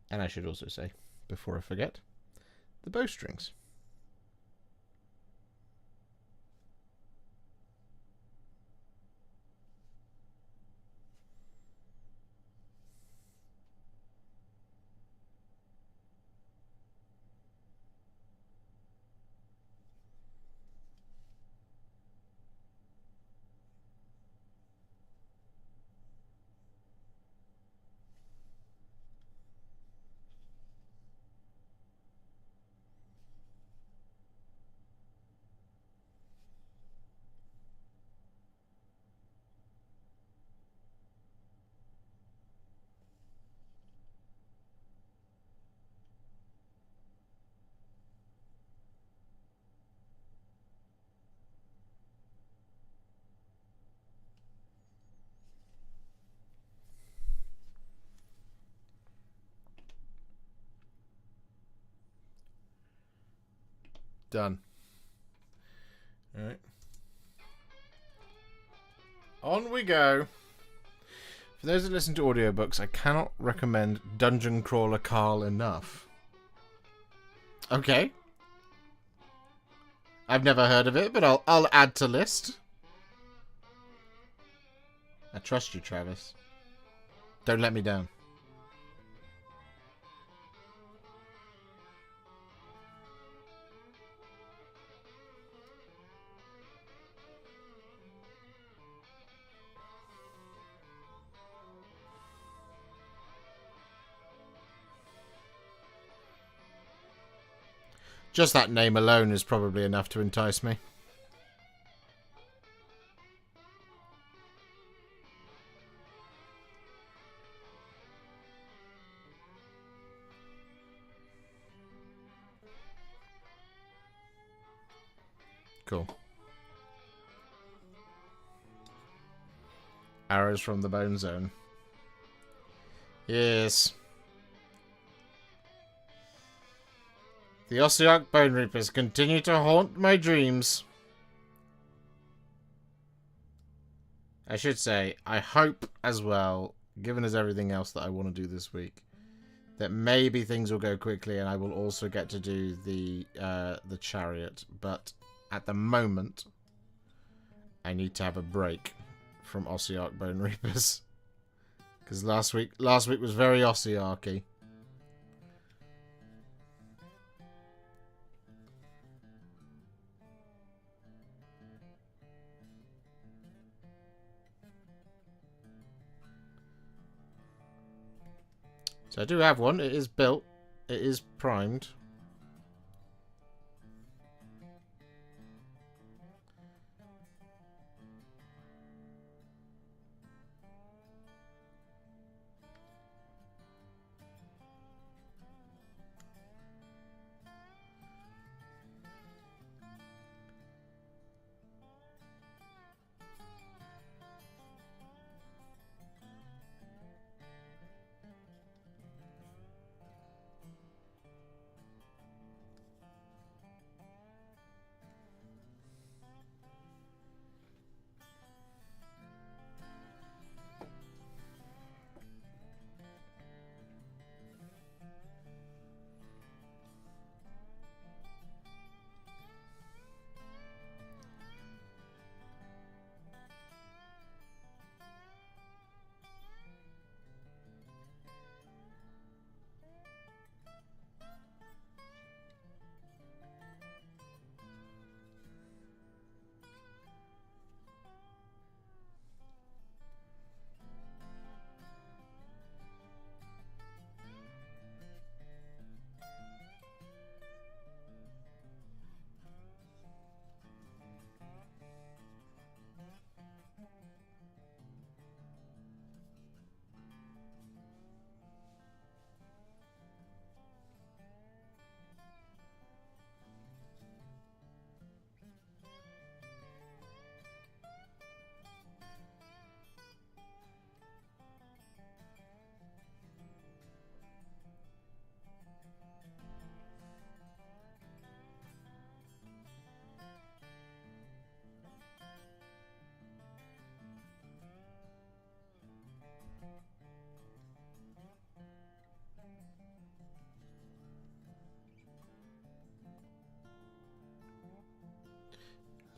And I should also say, before I forget, the bowstrings. Done. Alright. On we go. For those that listen to audiobooks, I cannot recommend Dungeon Crawler Carl enough. Okay. I've never heard of it, but I'll add to list. I trust you, Travis. Don't let me down. Just that name alone is probably enough to entice me. Cool. Arrows from the Bone Zone. Yes. The Ossiarch Bone Reapers continue to haunt my dreams. I should say, I hope as well, given as everything else that I want to do this week, that maybe things will go quickly and I will also get to do the chariot. But at the moment, I need to have a break from Ossiarch Bone Reapers. Because last week was very Ossiarchy. So I do have one. It is built. It is primed.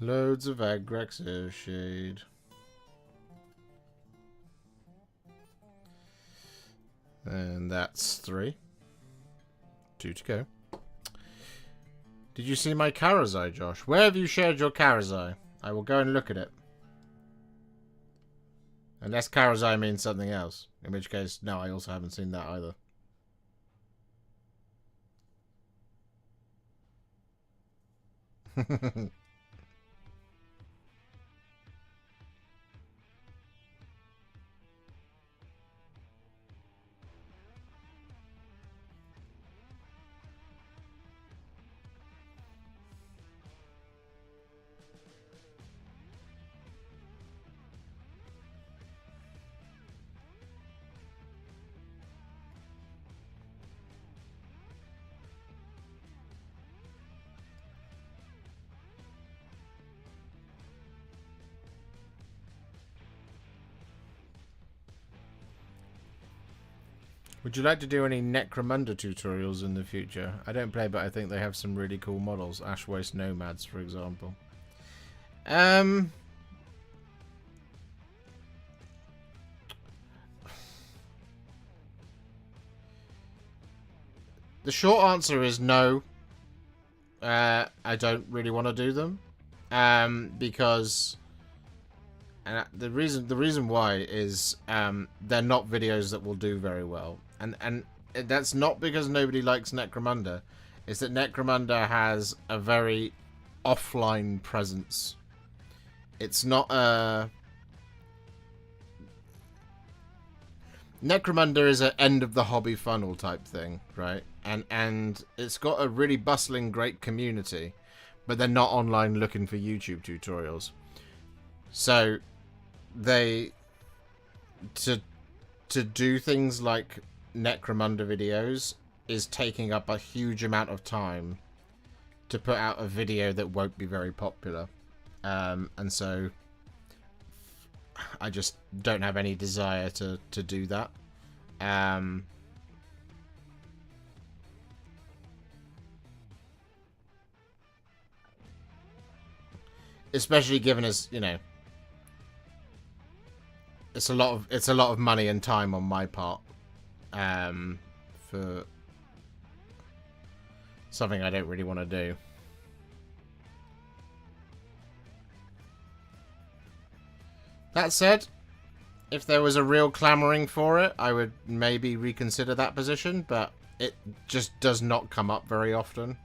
Loads of Agrax Earthshade. And that's 3. 2 to go. Did you see my Karazai, Josh? Where have you shared your Karazai? I will go and look at it. Unless Karazai means something else. In which case, no, I also haven't seen that either. Would you like to do any Necromunda tutorials in the future? I don't play, but I think they have some really cool models. Ashwaste Nomads, for example. The short answer is no. I don't really want to do them. Because... And the reason why is they're not videos that will do very well, and that's not because nobody likes Necromunda. It's that Necromunda has a very offline presence. It's not a Necromunda is an end of the hobby funnel type thing, right? And it's got a really bustling, great community, but they're not online looking for YouTube tutorials. So they to do things like Necromunda videos is taking up a huge amount of time to put out a video that won't be very popular, and so I just don't have any desire to do that. Especially given as, you know, it's a lot of money and time on my part, for something I don't really want to do. That said, if there was a real clamoring for it, I would maybe reconsider that position, but it just does not come up very often.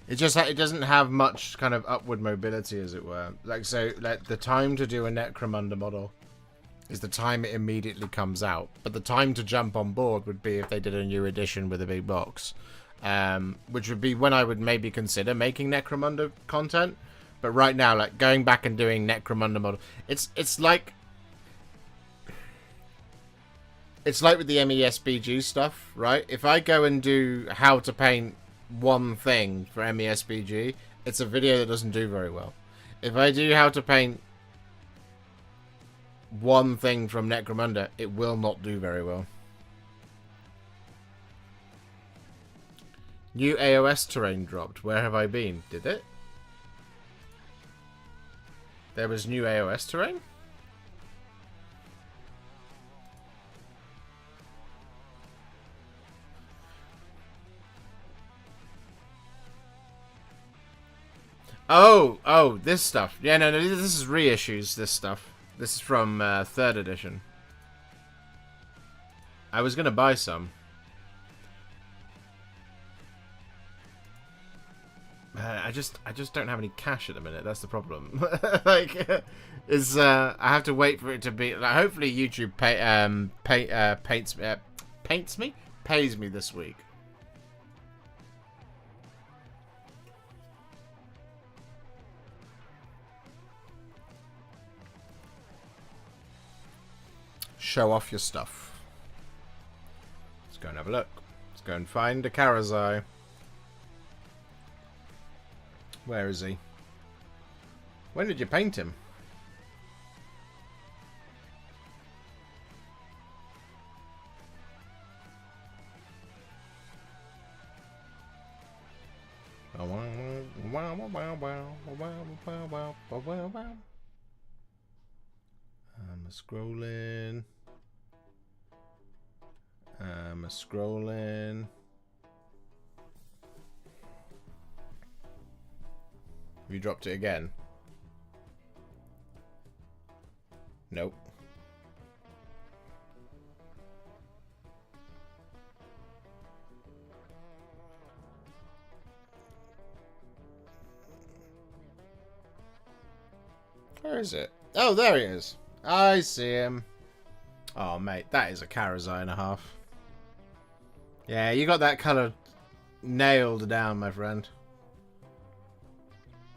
It doesn't have much kind of upward mobility, as it were. Like, so, like, the time to do a Necromunda model is the time it immediately comes out. But the time to jump on board would be if they did a new edition with a big box. Which would be when I would maybe consider making Necromunda content. But right now, like, going back and doing Necromunda model... It's like with the MESBG stuff, right? If I go and do how to paint one thing for MESBG, it's a video that doesn't do very well. If I do how to paint one thing from Necromunda, it will not do very well. New AOS terrain dropped. Where have I been? Did it? There was new AOS terrain? Oh, this stuff. Yeah, no, this is reissues, this stuff. This is from 3rd edition. I was going to buy some. I just don't have any cash at the minute. That's the problem. Like, I have to wait for it to be. Like, hopefully, YouTube pays me this week. Show off your stuff. Let's go and have a look. Let's go and find a Karazai. Where is he? When did you paint him? I'm scrolling. Have you dropped it again? Nope. Where is it? Oh, there he is. I see him. Oh, mate, that is a Karazai and a half. Yeah, you got that colour nailed down, my friend.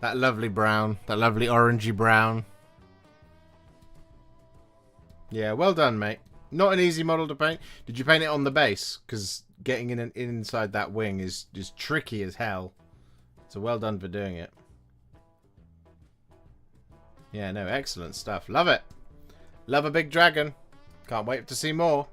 That lovely brown. That lovely orangey brown. Yeah, well done, mate. Not an easy model to paint. Did you paint it on the base? Because getting inside that wing is just tricky as hell. So well done for doing it. Yeah, no, excellent stuff. Love it. Love a big dragon. Can't wait to see more.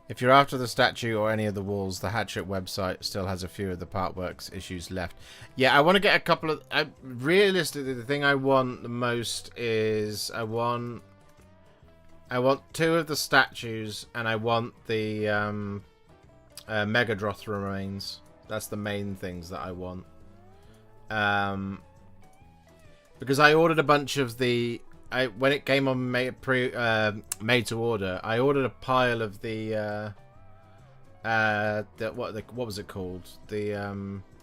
If you're after the statue or any of the walls, the Hatchet website still has a few of the partworks issues left. Yeah, I want to get a couple of... realistically, the thing I want the most is... I want 2 of the statues, and I want the Megadroth remains. That's the main things that I want. Because I ordered a bunch of the... when it came on made to order, I ordered a pile of the what was it called? The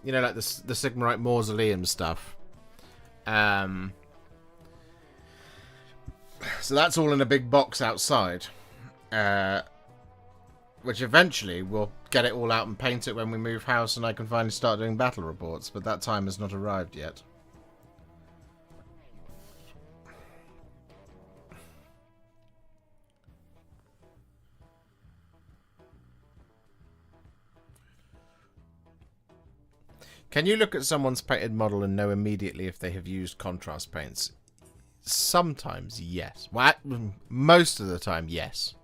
you know, like the Sigmarite Mausoleum stuff. So that's all in a big box outside, which eventually we'll get it all out and paint it when we move house, and I can finally start doing battle reports. But that time has not arrived yet. Can you look at someone's painted model and know immediately if they have used contrast paints? Sometimes, yes. Well, most of the time, yes.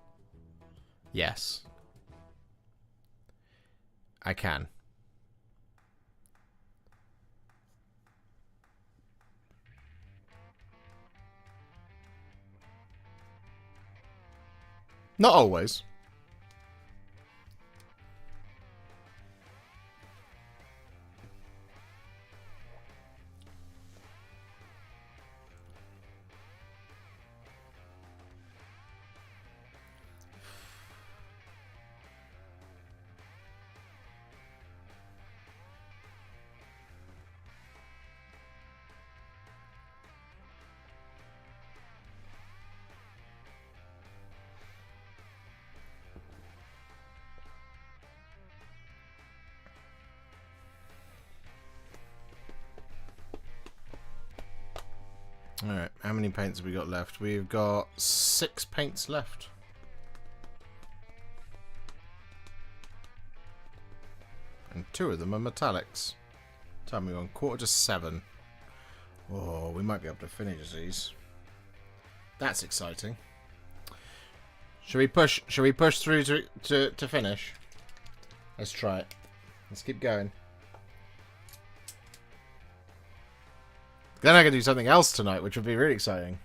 Yes. I can. Not always. Alright, how many paints have we got left? We've got 6 paints left. And 2 of them are metallics. Time we're on 6:45. Oh, we might be able to finish these. That's exciting. Should we push through to finish? Let's try it. Let's keep going. Then I can do something else tonight, which would be really exciting.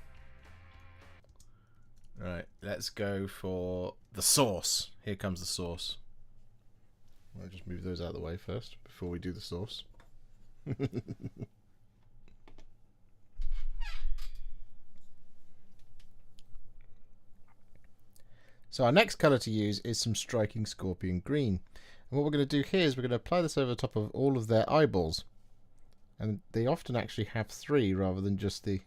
Right, let's go for the sauce. Here comes the sauce. I'll just move those out of the way first before we do the sauce. So our next colour to use is some striking scorpion green. And what we're going to do here is we're going to apply this over the top of all of their eyeballs. And they often actually have 3 rather than just the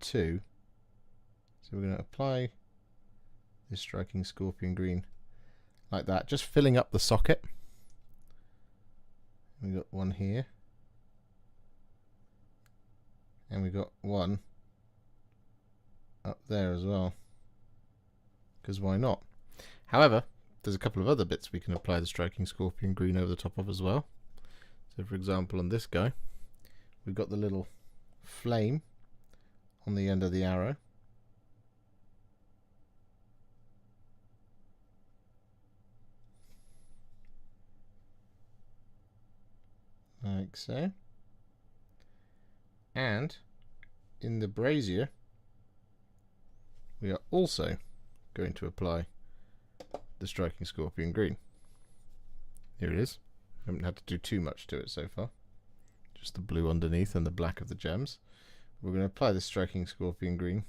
2. So we're going to apply this striking scorpion green like that, just filling up the socket. We've got one here. And we've got one up there as well. Because why not? However, there's a couple of other bits we can apply the striking scorpion green over the top of as well. So for example on this guy, we've got the little flame on the end of the arrow. Like so. And in the brazier, we are also going to apply the striking scorpion green. Here it is. I haven't had to do too much to it so far. Just the blue underneath and the black of the gems. We're going to apply the striking scorpion green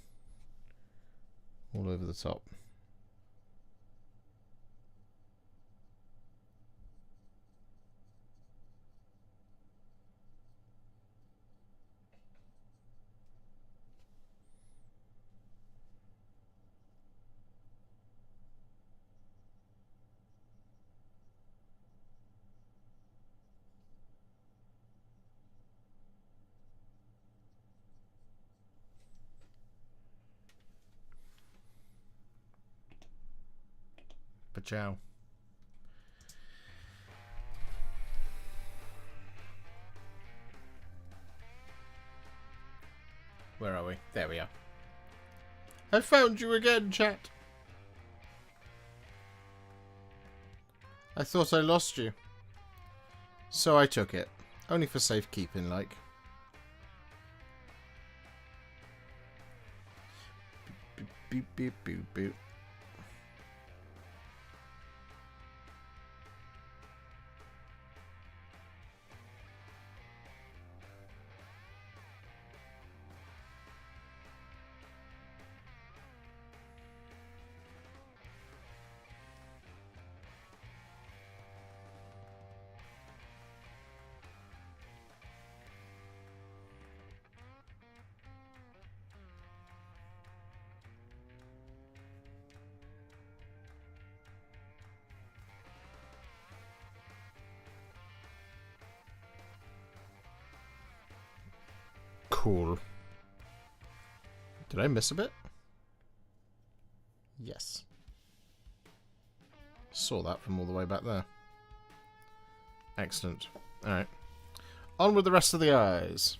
all over the top. Pachow. Where are we? There we are. I found you again, chat. I thought I lost you. So I took it. Only for safekeeping, like. Boop, boop, boop, boop, boop. Cool. Did I miss a bit? Yes. Saw that from all the way back there. Excellent. Alright. On with the rest of the eyes.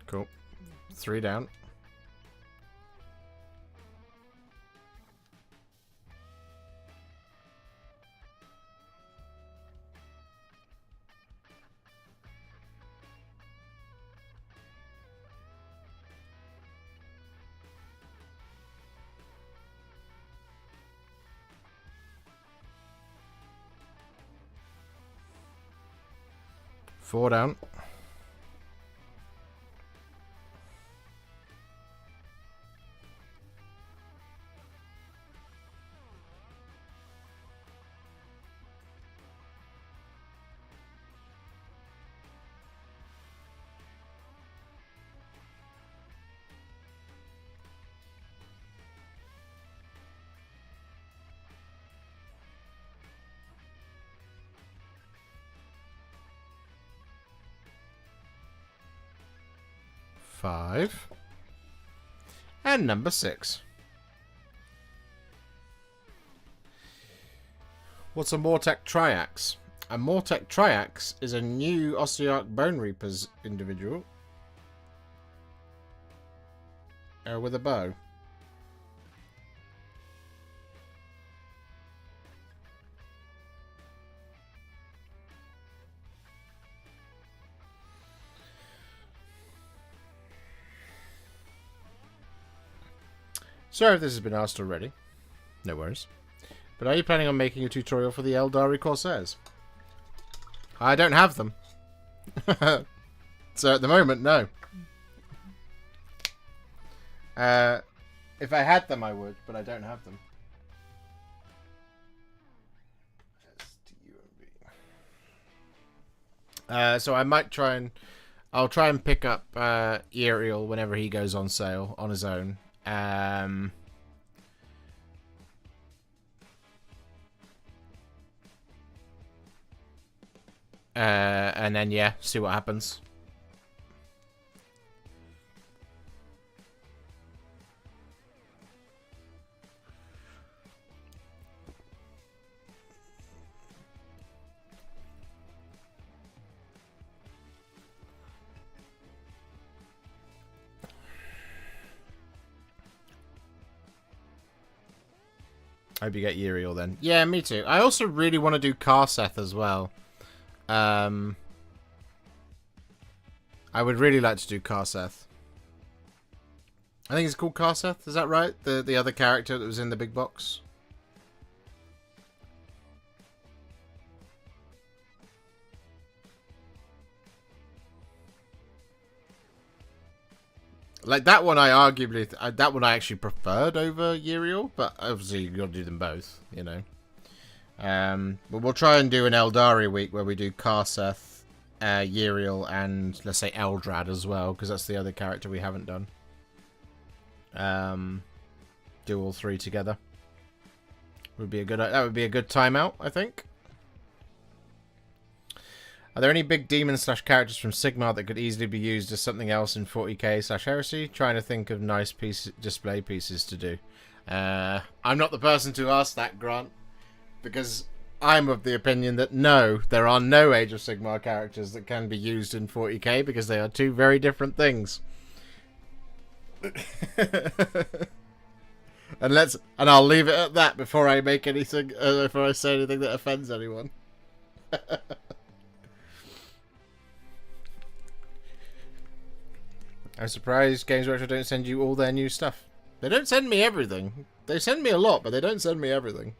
Cool. 3 down. Four down. 5. And number 6. What's a Mortek Triarchs? A Mortek Triarchs is a new Ossiarch Bone Reapers individual with a bow. Sorry if this has been asked already. No worries. But are you planning on making a tutorial for the Eldari Corsairs? I don't have them. So at the moment, no. If I had them, I would, but I don't have them. So I might try and... I'll try and pick up Uriel whenever he goes on sale on his own. And then, yeah, see what happens. Hope you get Uriel then. Yeah, me too. I also really want to do Karseth as well. I would really like to do Karseth. I think it's called Karseth, is that right? The other character that was in the big box? Like, that one I arguably... that one I actually preferred over Uriel, but obviously you've got to do them both, you know. But we'll try and do an Eldari week where we do Karseth, Uriel, and, let's say, Eldrad as well, because that's the other character we haven't done. Do all 3 together. Would be a good... That would be a good timeout, I think. Are there any big demon / characters from Sigmar that could easily be used as something else in 40k / heresy? Trying to think of nice display pieces to do. I'm not the person to ask that, Grant, because I'm of the opinion that no, there are no Age of Sigmar characters that can be used in 40k because they are 2 very different things. And I'll leave it at that before I make anything, before I say anything that offends anyone. I'm surprised Games Workshop don't send you all their new stuff. They don't send me everything. They send me a lot, but they don't send me everything.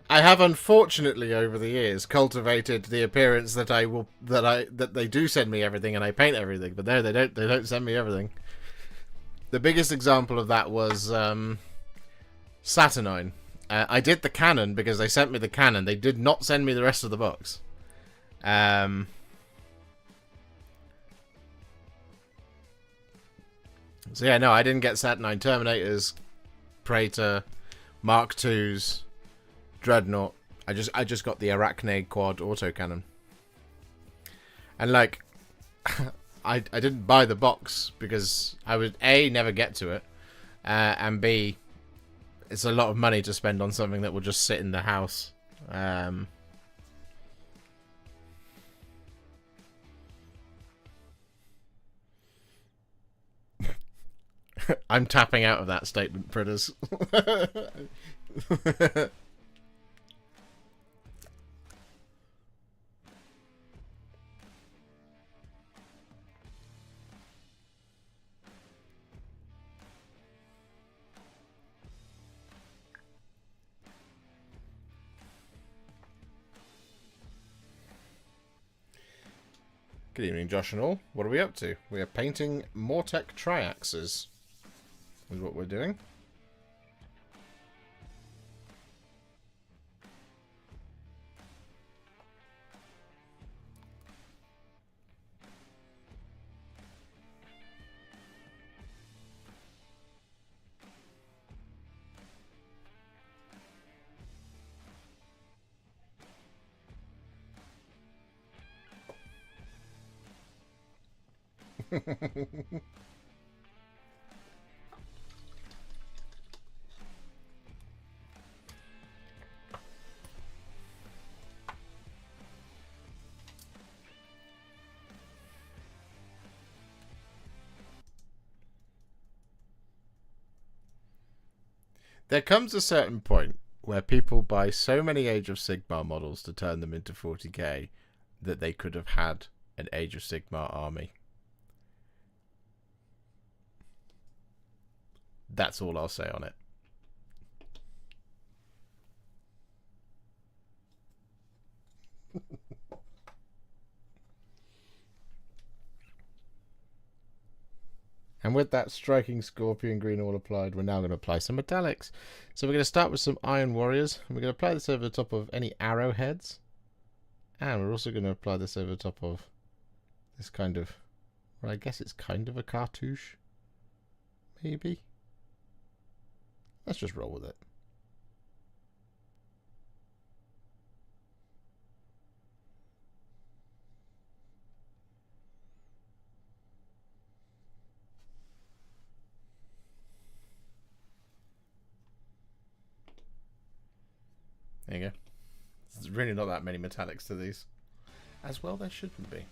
I have unfortunately over the years cultivated the appearance that that they do send me everything and I paint everything, but no, they don't send me everything. The biggest example of that was Saturnine. I did the cannon because they sent me the cannon. They did not send me the rest of the box. So yeah, no, I didn't get Saturnine Terminators, Praetor, Mark IIs, Dreadnought. I just got the Arachnid quad autocannon. And like I didn't buy the box because I would A, never get to it, and B, it's a lot of money to spend on something that will just sit in the house. I'm tapping out of that statement, Pritters. Good evening, Josh and all. What are we up to? We are painting Mortek Triaxes, is what we're doing. There comes a certain point where people buy so many Age of Sigmar models to turn them into 40k that they could have had an Age of Sigmar army. That's all I'll say on it. And with that striking scorpion green all applied, we're now going to apply some metallics. So we're going to start with some Iron Warriors. And we're going to apply this over the top of any arrowheads. And we're also going to apply this over the top of this kind of, well, I guess it's kind of a cartouche. Maybe. Let's just roll with it. There you go. There's really not that many metallics to these. As well, there shouldn't be.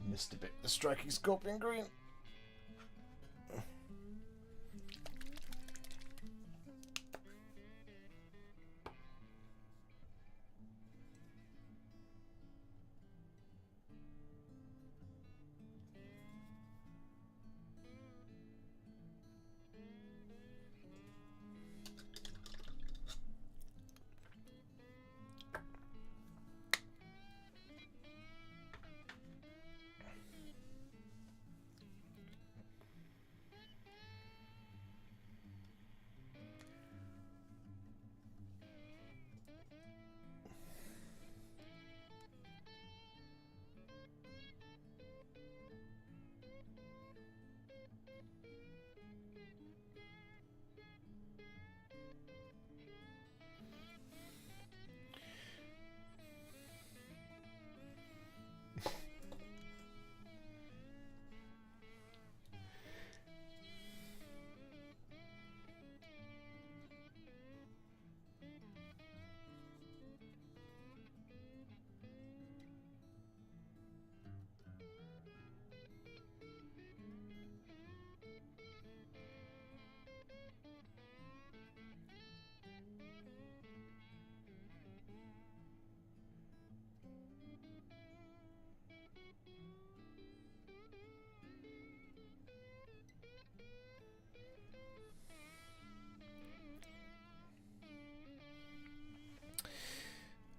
Missed a bit. The striking scorpion green.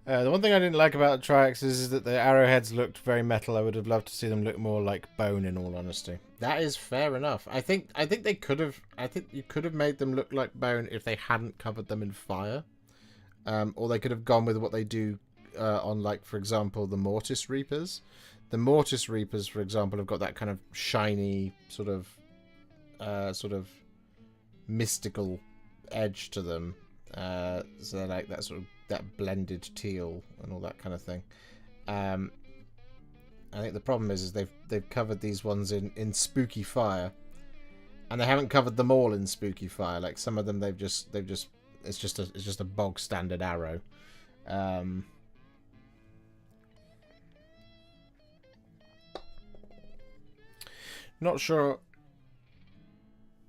The one thing I didn't like about Triaxes is that the arrowheads looked very metal. I would have loved to see them look more like bone, in all honesty. That is fair enough. I think they could have. I think you could have made them look like bone if they hadn't covered them in fire, or they could have gone with what they do on, like, for example, the Mortis Reapers. The Mortis Reapers, for example, have got that kind of shiny sort of mystical edge to them. So they're like that sort of that blended teal and all that kind of thing. I think the problem is they've covered these ones in spooky fire, and they haven't covered them all in spooky fire. Like some of them, they've just it's just a bog standard arrow. Not sure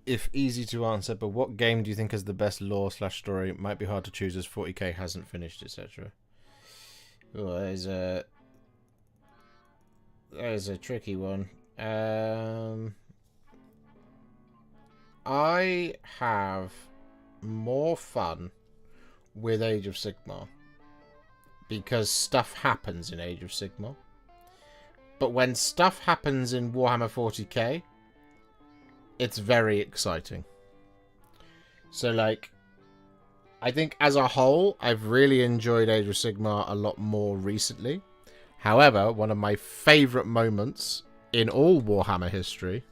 if easy to answer, but what game do you think has the best lore/story? It might be hard to choose as 40k hasn't finished, etc. Oh, that is a tricky one. I have more fun with Age of Sigmar because stuff happens in Age of Sigmar. But when stuff happens in Warhammer 40k, it's very exciting. So, like, I think as a whole, I've really enjoyed Age of Sigmar a lot more recently. However, one of my favourite moments in all Warhammer history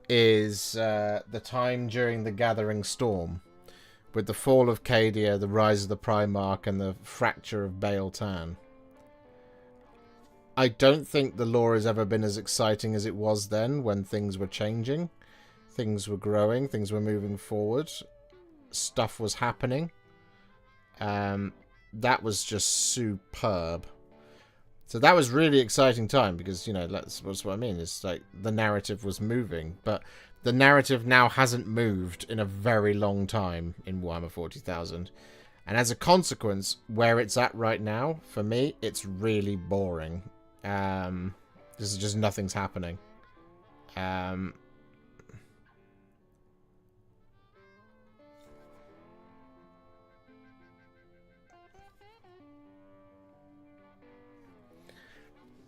is the time during the Gathering Storm, with the fall of Cadia, the rise of the Primarch, and the fracture of Baal Tan. I don't think the lore has ever been as exciting as it was then, when things were changing. Things were growing, things were moving forward, stuff was happening. That was just superb. So that was really exciting time because, you know, that's what I mean. It's like the narrative was moving, but the narrative now hasn't moved in a very long time in Warhammer 40,000. And as a consequence, where it's at right now, for me, it's really boring. This is just nothing's happening.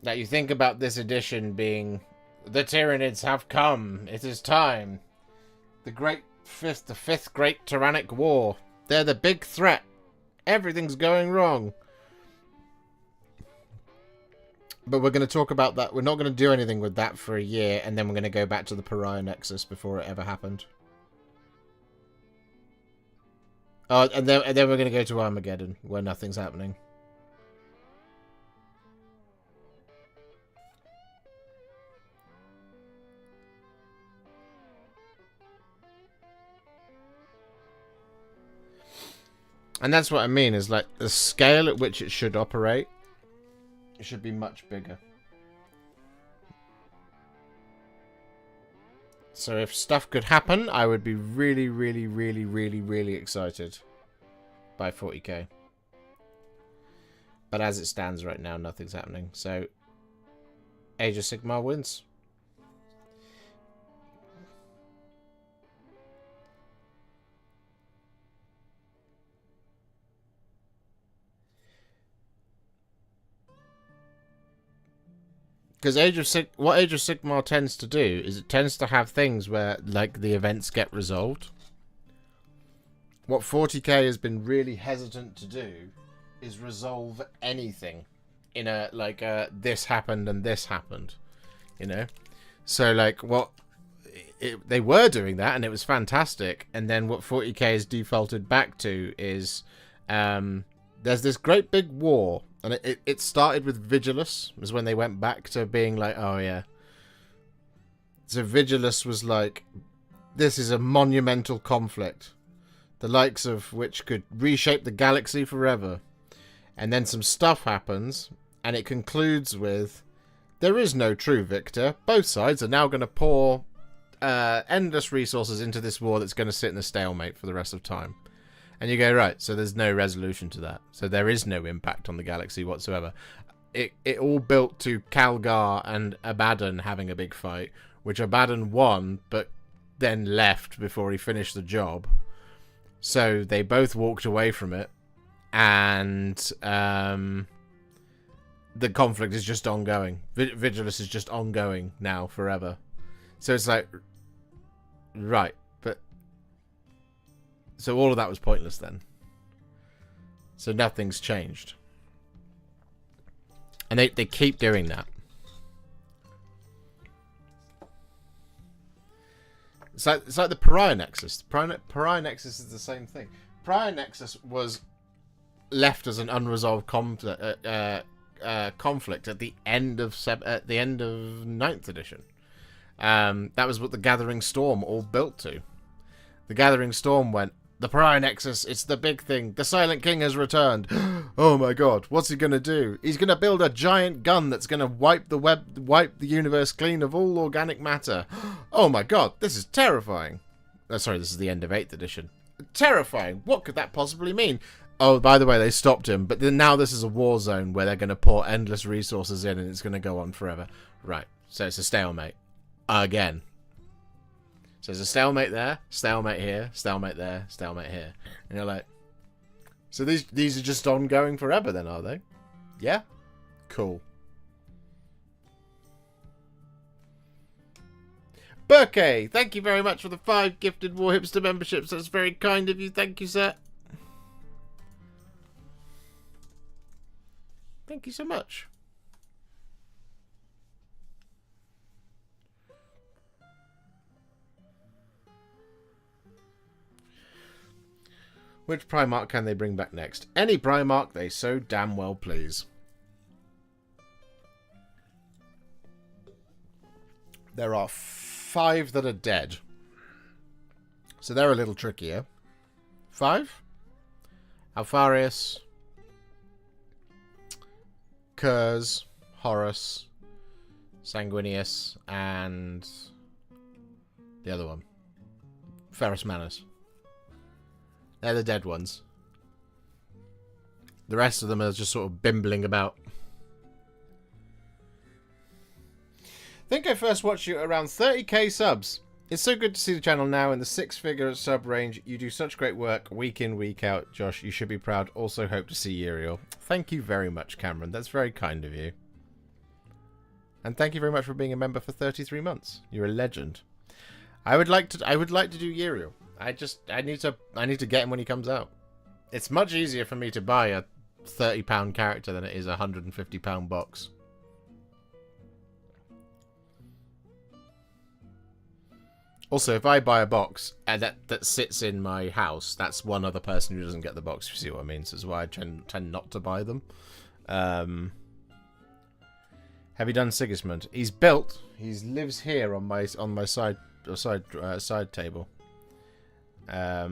Now you think about this edition being, the Tyranids have come. It is time. The fifth great tyrannic war. They're the big threat. Everything's going wrong. But we're going to talk about that. We're not going to do anything with that for a year, and then we're going to go back to the Pariah Nexus before it ever happened. Oh, and then we're going to go to Armageddon, where nothing's happening. And that's what I mean, is like the scale at which it should operate, it should be much bigger. So if stuff could happen, I would be really, really, really, really, really excited by 40k. But as it stands right now, nothing's happening. So Age of Sigmar wins. Because what Age of Sigmar tends to do is it tends to have things where, like, the events get resolved. What 40k has been really hesitant to do is resolve anything in a, like, this happened and this happened, you know? So, like, they were doing that and it was fantastic, and then what 40k has defaulted back to is there's this great big war. And it started with Vigilus, was when they went back to being like, oh yeah. So Vigilus was like, this is a monumental conflict, the likes of which could reshape the galaxy forever. And then some stuff happens, and it concludes with, there is no true victor. Both sides are now going to pour endless resources into this war that's going to sit in a stalemate for the rest of time. And you go, right, so there's no resolution to that. So there is no impact on the galaxy whatsoever. It all built to Calgar and Abaddon having a big fight, which Abaddon won, but then left before he finished the job. So they both walked away from it. and the conflict is just ongoing. Vigilus is just ongoing now forever. So it's like, right, but so all of that was pointless then. So nothing's changed, and they keep doing that. It's like the Pariah Nexus. Pariah Nexus is the same thing. Pariah Nexus was left as an unresolved conflict at the end of 9th edition. That was what the Gathering Storm all built to. The Gathering Storm went, the Pariah Nexus, it's the big thing. The Silent King has returned. Oh my god, what's he going to do? He's going to build a giant gun that's going to wipe the universe clean of all organic matter. Oh my god, this is terrifying. Sorry, this is the end of 8th edition. Terrifying. What could that possibly mean? Oh, by the way, they stopped him, but then now this is a war zone where they're going to pour endless resources in and it's going to go on forever. Right, so it's a stalemate. Again. So there's a stalemate there, stalemate here, stalemate there, stalemate here. And you're like, so these are just ongoing forever then, are they? Yeah? Cool. Burke, thank you very much for the 5 gifted Warhipster memberships. That's very kind of you. Thank you, sir. Thank you so much. Which Primarch can they bring back next? Any Primarch they so damn well please. There are 5 that are dead. So they're a little trickier. 5? Alfarius, Kurz, Horus, Sanguinius, and the other one. Ferrus Manus. They're the dead ones. The rest of them are just sort of bimbling about. I think I first watched you at around 30k subs. It's so good to see the channel now in the 6-figure sub range. You do such great work week in, week out. Josh, you should be proud. Also hope to see Uriel. Thank you very much, Cameron. That's very kind of you. And thank you very much for being a member for 33 months. You're a legend. I would like to do Uriel. I need to get him when he comes out. It's much easier for me to buy a £30 character than it is a £150 box. Also, if I buy a box that sits in my house, that's one other person who doesn't get the box, if you see what I mean. So that's why I tend not to buy them. Have you done Sigismund? He's built. He lives here on my side table. Are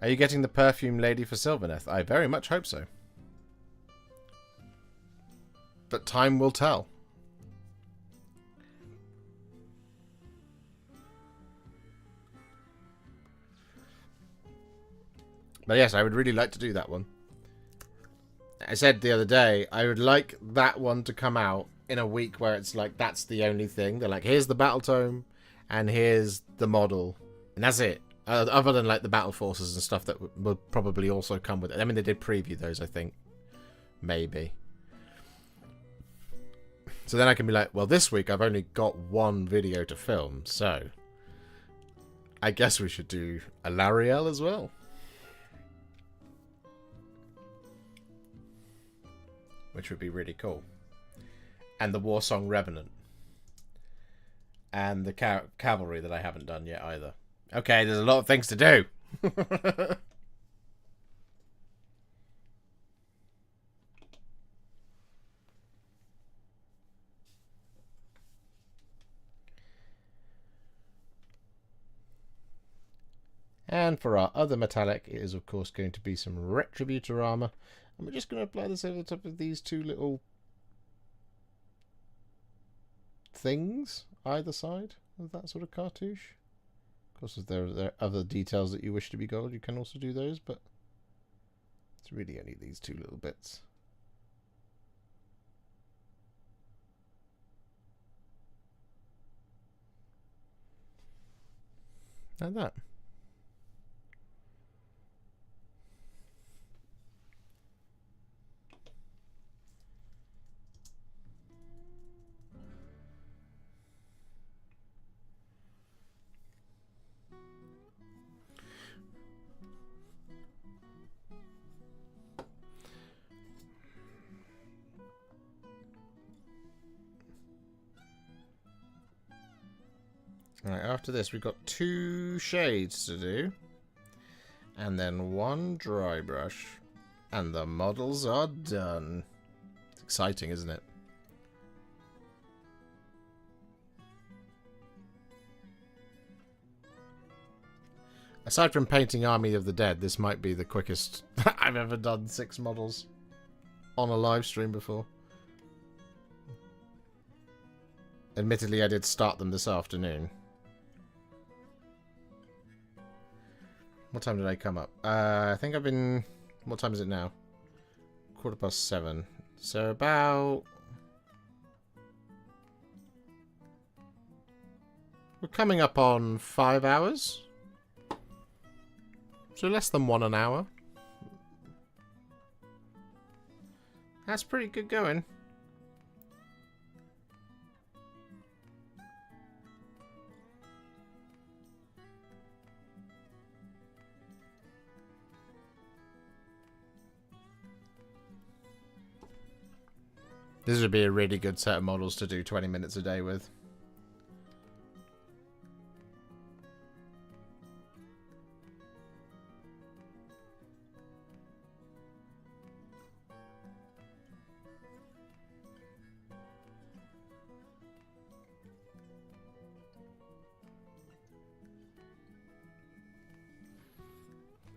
you getting the perfume lady for Sylvaneth? I very much hope so. But time will tell. But yes, I would really like to do that one. I said the other day, I would like that one to come out in a week where it's like, that's the only thing. They're like, here's the battle tome, and here's the model. And that's it. Other than like the battle forces and stuff that will probably also come with it. I mean, they did preview those, I think. Maybe. So then I can be like, well, this week I've only got one video to film, so I guess we should do a Lariel as well. Which would be really cool. And the Warsong Revenant. And the Cavalry that I haven't done yet either. Okay, there's a lot of things to do. And for our other metallic, it is of course going to be some Retributor armor. And we're just going to apply this over the top of these two little things either side of that sort of cartouche. Of course, if there are other details that you wish to be gold, you can also do those, but it's really only these two little bits. Like that. after this, we've got 2 shades to do. And then 1 dry brush. And the models are done. It's exciting, isn't it? Aside from painting Army of the Dead, this might be the quickest I've ever done 6 models on a live stream before. Admittedly, I did start them this afternoon. What time did I come up? I think I've been... What time is it now? 7:15. So about... We're coming up on 5 hours. So less than 1 hour. That's pretty good going. This would be a really good set of models to do 20 minutes a day with.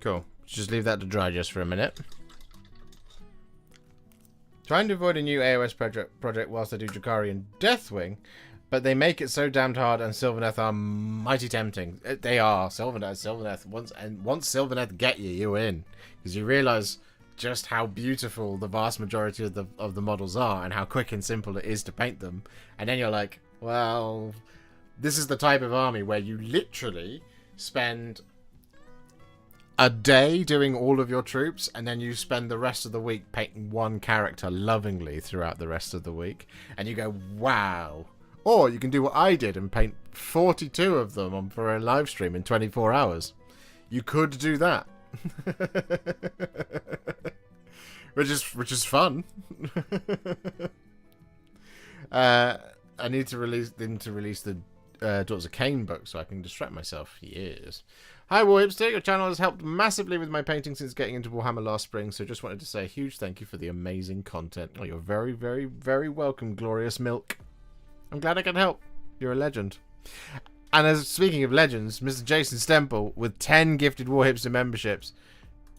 Cool. Just leave that to dry just for a minute. Trying to avoid a new AOS project whilst I do Jakari and Deathwing, but they make it so damned hard, and Sylvaneth are mighty tempting. They are. Sylvaneth. Once Sylvaneth get you, you're in. Because you realise just how beautiful the vast majority of the models are, and how quick and simple it is to paint them. And then you're like, well, this is the type of army where you literally spend a day doing all of your troops, and then you spend the rest of the week painting one character lovingly throughout the rest of the week, and you go, wow. Or you can do what I did and paint 42 of them for a live stream in 24 hours. You could do that. which is fun. I need to release the Daughters of Cain book so I can distract myself. Yes. Hi Warhipster, your channel has helped massively with my painting since getting into Warhammer last spring, so just wanted to say a huge thank you for the amazing content. Oh, you're very, very, very welcome, Glorious Milk. I'm glad I can help. You're a legend. And as speaking of legends, Mr. Jason Stemple with 10 gifted Warhipster memberships,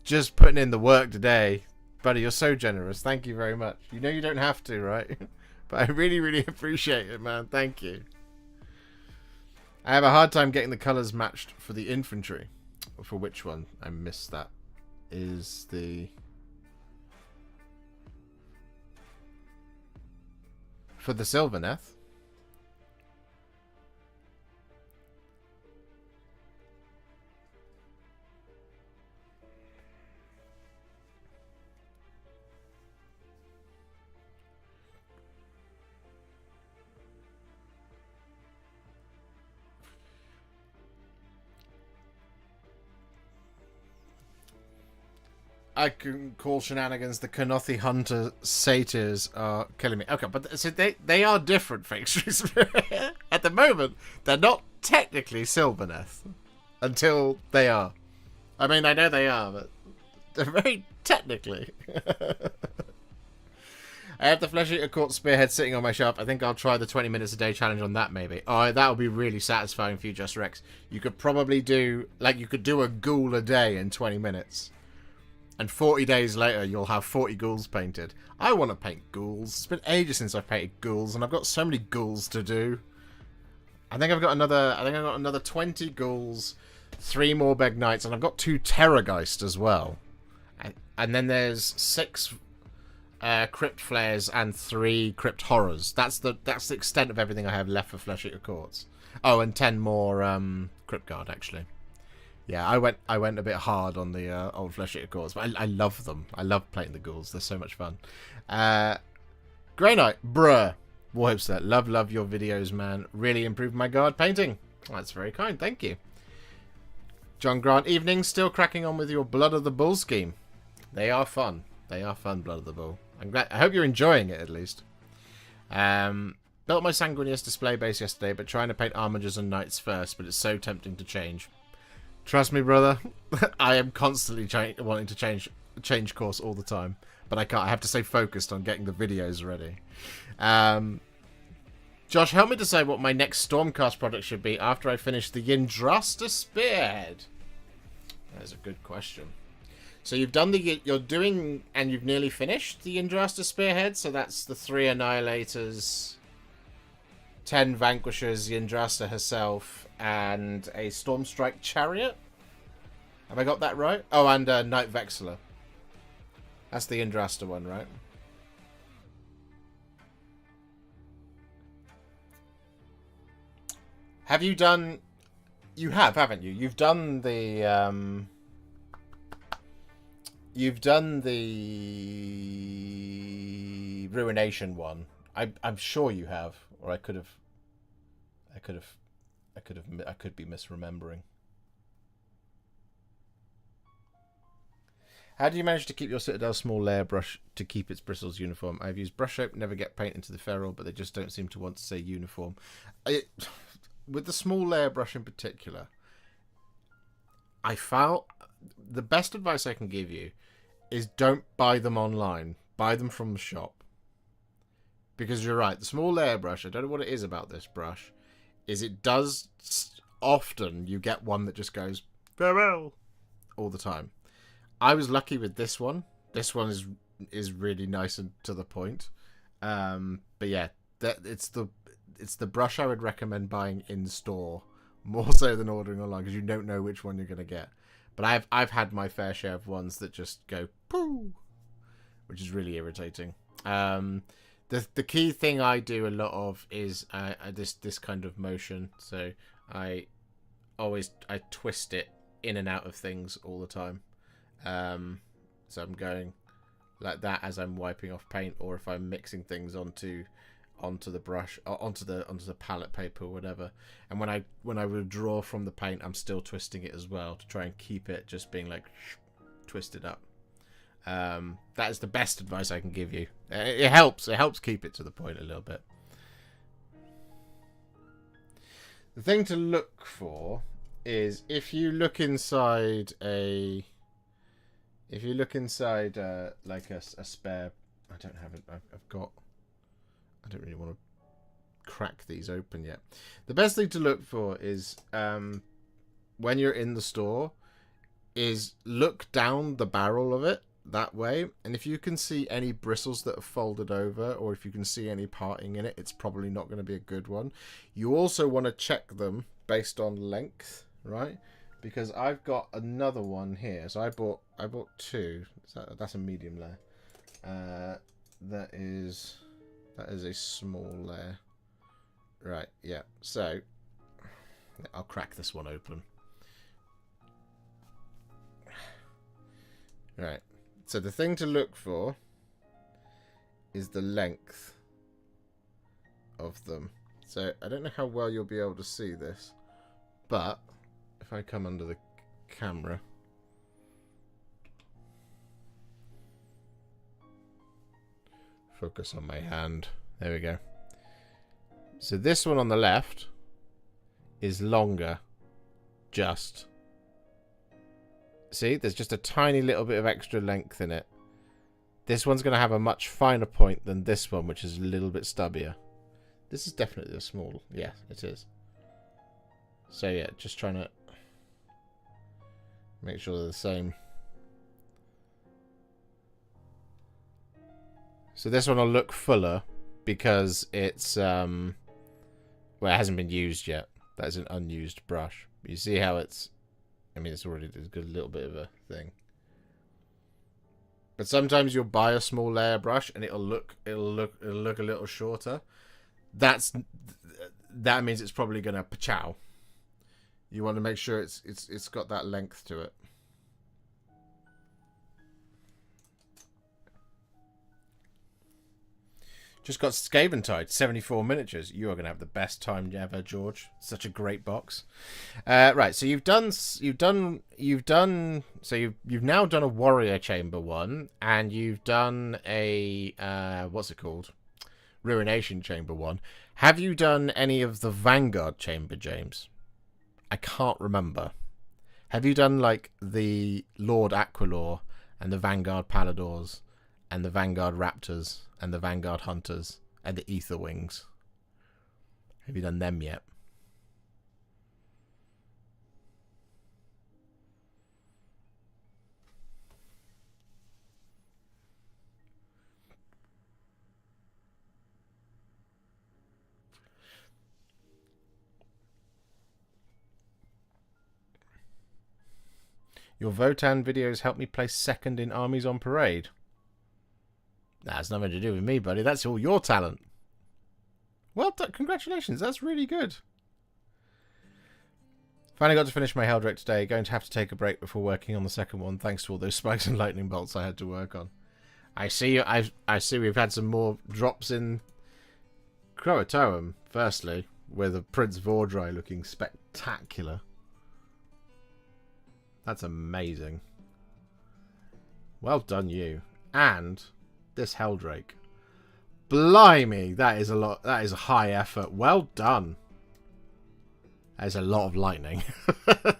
just putting in the work today. Buddy, you're so generous. Thank you very much. You know you don't have to, right? But I really, really appreciate it, man. Thank you. I have a hard time getting the colours matched for the infantry. For which one? I missed that. Is the... For the Sylvaneth? I can call shenanigans. The Kanothi Hunter satyrs are killing me. Okay, but so they are different fixtures. At the moment, they're not technically Sylvaneth until they are. I mean, I know they are, but they're very technically. I have the Flesh Eater Court Spearhead sitting on my shelf. I think I'll try the 20 minutes a day challenge on that, maybe. Oh, that would be really satisfying for you, Just Rex. You could probably do, like, you could do a ghoul a day in 20 minutes. And 40 days later, you'll have 40 ghouls painted. I want to paint ghouls. It's been ages since I've painted ghouls, and I've got so many ghouls to do. I think I've got another 20 ghouls, 3 more Beg Knights, and I've got 2 Terrorgeist as well. And then there's 6 Crypt Flares and 3 Crypt Horrors. That's the extent of everything I have left for Flesh Eater Courts. Oh, and 10 more Crypt Guard, actually. Yeah, I went a bit hard on the old Flesh Eater Courts, but I love them. I love playing the ghouls. They're so much fun. Grey Knight, bruh. Warhipster, love your videos, man. Really improved my guard painting. That's very kind, thank you. John Grant, evening. Still cracking on with your Blood of the Bull scheme. They are fun. They are fun, Blood of the Bull. I'm glad. I hope you're enjoying it, at least. Built my Sanguinius display base yesterday, but trying to paint armigers and knights first, but it's so tempting to change. Trust me, brother. I am constantly wanting to change course all the time, but I can't. I have to stay focused on getting the videos ready. Josh, help me decide what my next Stormcast product should be after I finish the Yndrasta Spearhead. That is a good question. So you've done you're doing, and you've nearly finished the Yndrasta Spearhead. So that's the 3 Annihilators, 10 Vanquishers, Yndrasta herself, and a Stormstrike Chariot. Have I got that right? Oh, and Night Vexillor. That's the Yndrasta one, right? Have you done... You have, haven't you? You've done the... You've done the Ruination one. I'm sure you have, or I could be misremembering. How do you manage to keep your Citadel small layer brush to keep its bristles uniform? I've used brush soap, never get paint into the ferrule, but they just don't seem to want to say uniform. With the small layer brush in particular, I found the best advice I can give you is don't buy them online. Buy them from the shop. Because you're right, the small layer brush, I don't know what it is about this brush, is it does often you get one that just goes farewell all the time. I was lucky with this one. This one is really nice and to the point. But yeah, it's the brush I would recommend buying in store more so than ordering online, because you don't know which one you're gonna get. But I've had my fair share of ones that just go poo, which is really irritating. The key thing I do a lot of is this kind of motion. So I twist it in and out of things all the time. So I'm going like that as I'm wiping off paint, or if I'm mixing things onto the brush, onto the palette paper or whatever. And when I withdraw from the paint, I'm still twisting it as well to try and keep it just being like twisted up. That is the best advice I can give you. It helps keep it to the point a little bit. The thing to look for is if you look inside like a spare, I don't have it. I don't really want to crack these open yet. The best thing to look for is when you're in the store is look down the barrel of it that way, and if you can see any bristles that are folded over, or if you can see any parting in it, it's probably not going to be a good one. You also want to check them based on length, right? Because I've got another one here. So I bought 2. That's a medium layer. That is a small layer. Right, yeah. So I'll crack this one open. Right. So the thing to look for is the length of them. So I don't know how well you'll be able to see this, but if I come under the camera, focus on my hand. There we go. So this one on the left is longer. Just. See, there's just a tiny little bit of extra length in it. This one's going to have a much finer point than this one, which is a little bit stubbier. This is definitely a small. Yeah, it is. So yeah, just trying to make sure they're the same. So this one will look fuller because it's well, it hasn't been used yet. That is an unused brush. You see how it's, I mean, it's already got a little bit of a thing. But sometimes you'll buy a small layer brush and it'll look a little shorter. That means it's probably gonna pachow. You want to make sure it's got that length to it. Just got Skaven tied, 74 miniatures. You are going to have the best time ever, George. Such a great box. Right, so you've now done a warrior chamber one, and you've done a what's it called? Ruination chamber one. Have you done any of the Vanguard chamber, James? I can't remember. Have you done like the Lord Aquilor and the Vanguard Paladors and the Vanguard Raptors and the Vanguard Hunters and the Ether Wings? Have you done them yet? Your Votan videos help me place second in Armies on Parade. That's nothing to do with me, buddy. That's all your talent. Well done. Congratulations. That's really good. Finally got to finish my Heldrake today. Going to have to take a break before working on the second one, thanks to all those spikes and lightning bolts I had to work on. I see we've had some more drops in Croatoan, firstly, with a Prince Vordry looking spectacular. That's amazing. Well done, you. And this Heldrake. Blimey, that is a lot. That is a high effort. Well done. That is a lot of lightning.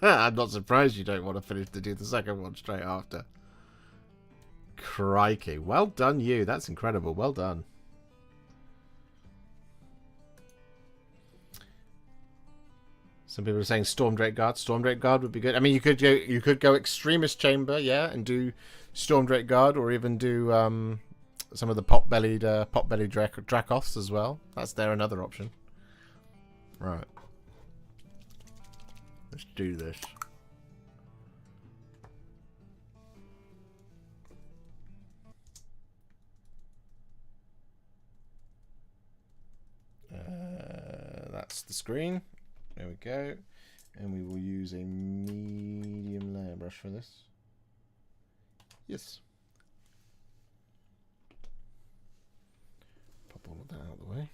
I'm not surprised you don't want to finish to do the second one straight after. Crikey. Well done, you. That's incredible. Well done. Some people are saying Stormdrake Guard. Stormdrake Guard would be good. I mean, you could go Extremist Chamber, yeah, and do Stormdrake Guard, or even do some of the pot-bellied Dracoths as well. That's another option. Right. Let's do this. That's the screen. There we go. And we will use a medium layer brush for this. Yes. Pop all of that out of the way.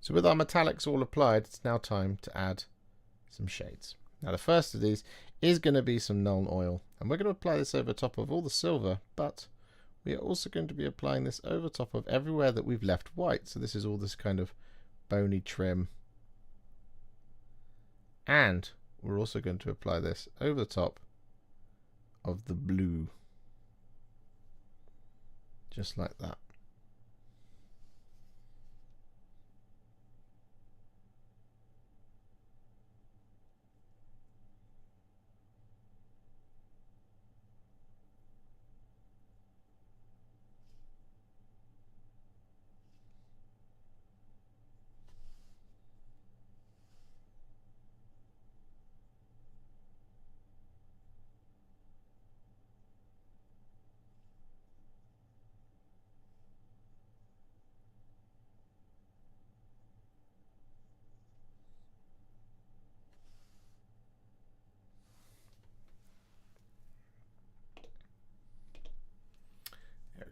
So with our metallics all applied, it's now time to add some shades. Now the first of these is going to be some Nuln Oil. And we're going to apply this over top of all the silver, but we are also going to be applying this over top of everywhere that we've left white. So this is all this kind of bony trim. And we're also going to apply this over the top of the blue. Just like that.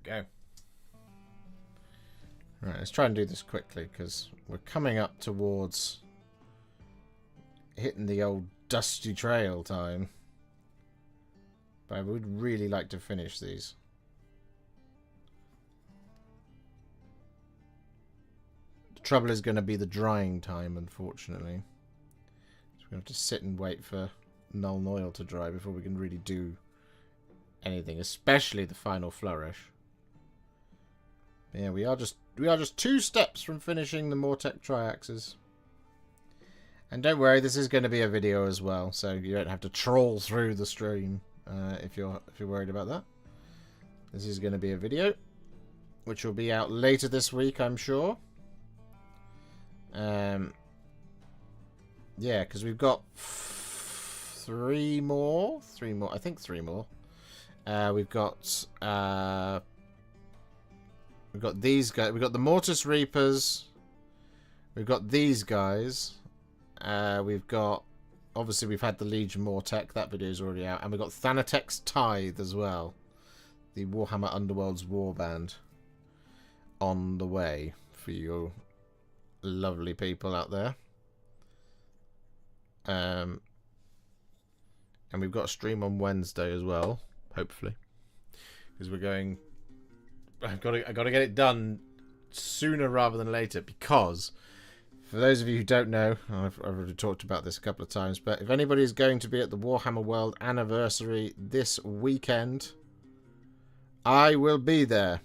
Go. Right, let's try and do this quickly because we're coming up towards hitting the old dusty trail time. But I would really like to finish these. The trouble is going to be the drying time, unfortunately. So we have to sit and wait for Nuln Oil to dry before we can really do anything, especially the final flourish. Yeah, we are just 2 steps from finishing the Mortek Triaxes. And don't worry, this is going to be a video as well, so you don't have to troll through the stream if you're worried about that. This is going to be a video, which will be out later this week, I'm sure. Yeah, because we've got 3 more. I think 3 more. We've got these guys. We've got the Mortis Reapers. We've got these guys. We've got... Obviously, we've had the Legion Mortek. That video's already out. And we've got Thanatek's Tithe as well. The Warhammer Underworld's Warband. On the way for you lovely people out there. And we've got a stream on Wednesday as well. Hopefully. Because we're going I've got to get it done sooner rather than later, because for those of you who don't know, I've already talked about this a couple of times, but if anybody is going to be at the Warhammer World anniversary this weekend, I will be there.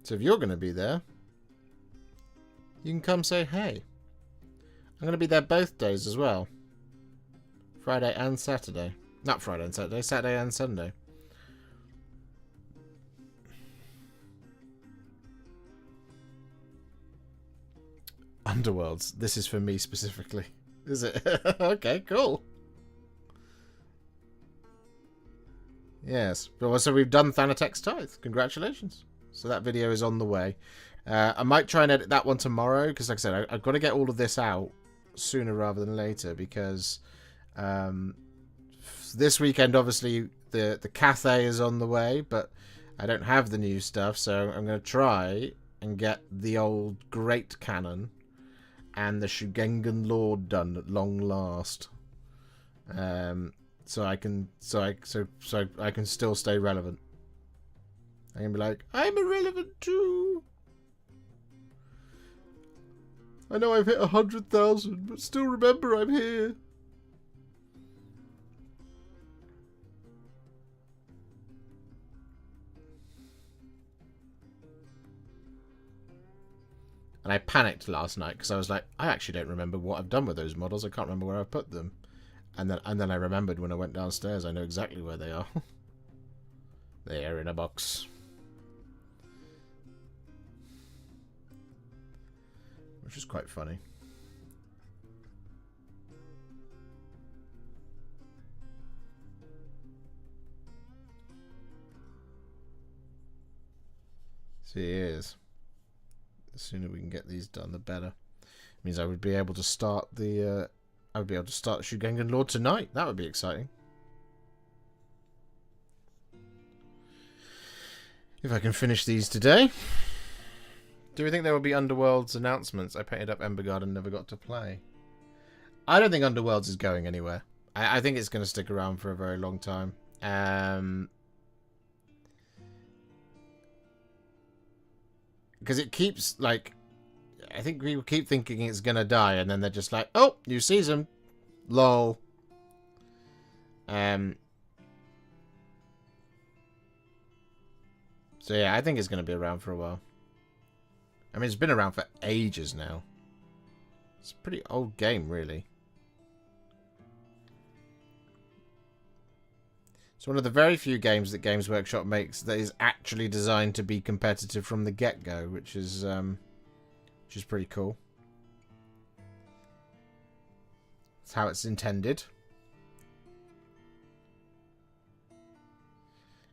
So if you're going to be there, you can come say hey. I'm going to be there both days as well. Friday and Saturday. Not Friday and Saturday, Saturday and Sunday. Underworlds. This is for me specifically. Is it? Okay, cool. Yes. Well, so we've done Thanatek's Tithe. Congratulations. So that video is on the way. I might try and edit that one tomorrow, because like I said, I've got to get all of this out sooner rather than later, because this weekend obviously the Cathay is on the way, but I don't have the new stuff, so I'm going to try and get the old Great Cannon and the Shugengan Lord done at long last, so I can still stay relevant. I can be like, I'm irrelevant too. I know I've hit 100,000, but still remember I'm here. And I panicked last night because I was like, I actually don't remember what I've done with those models. I can't remember where I put them. And then I remembered when I went downstairs. I know exactly where they are. They are in a box. Which is quite funny. So he is. The sooner we can get these done, the better. It means I would be able to start the Shugengan Lord tonight. That would be exciting. If I can finish these today. Do we think there will be Underworlds announcements? I painted up Emberguard and never got to play. I don't think Underworlds is going anywhere. I think it's going to stick around for a very long time. Because it keeps, like... I think people keep thinking it's going to die, and then they're just like, oh, new season. Lol. So yeah, I think it's going to be around for a while. I mean, it's been around for ages now. It's a pretty old game, really. It's one of the very few games that Games Workshop makes that is actually designed to be competitive from the get-go, which is pretty cool. It's how it's intended.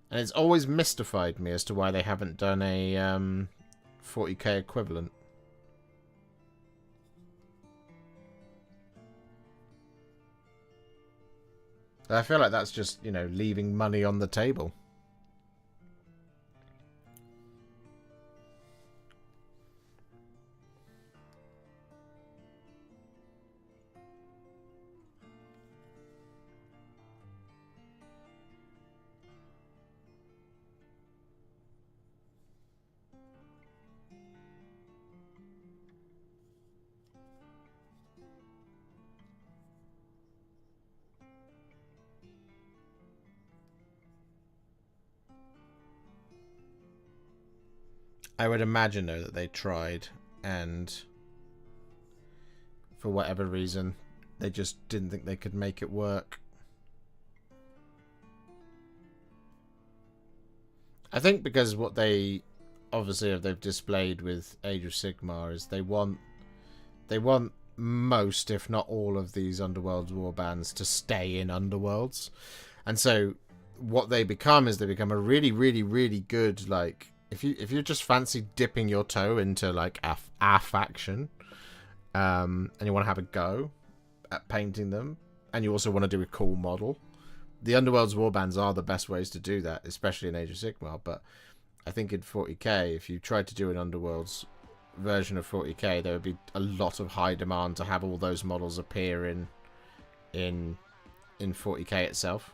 And it's always mystified me as to why they haven't done a 40k equivalent. I feel like that's just, you know, leaving money on the table. I would imagine, though, that they tried, and for whatever reason, they just didn't think they could make it work. I think because what they obviously they've displayed with Age of Sigmar is they want most, if not all, of these Underworlds warbands to stay in Underworlds, and so what they become is they become a really, really, really good, like, if you just fancy dipping your toe into like a faction, and you want to have a go at painting them, and you also want to do a cool model, the Underworld's warbands are the best ways to do that, especially in Age of Sigmar. But I think in 40k, if you tried to do an Underworlds version of 40k, there would be a lot of high demand to have all those models appear in 40k itself,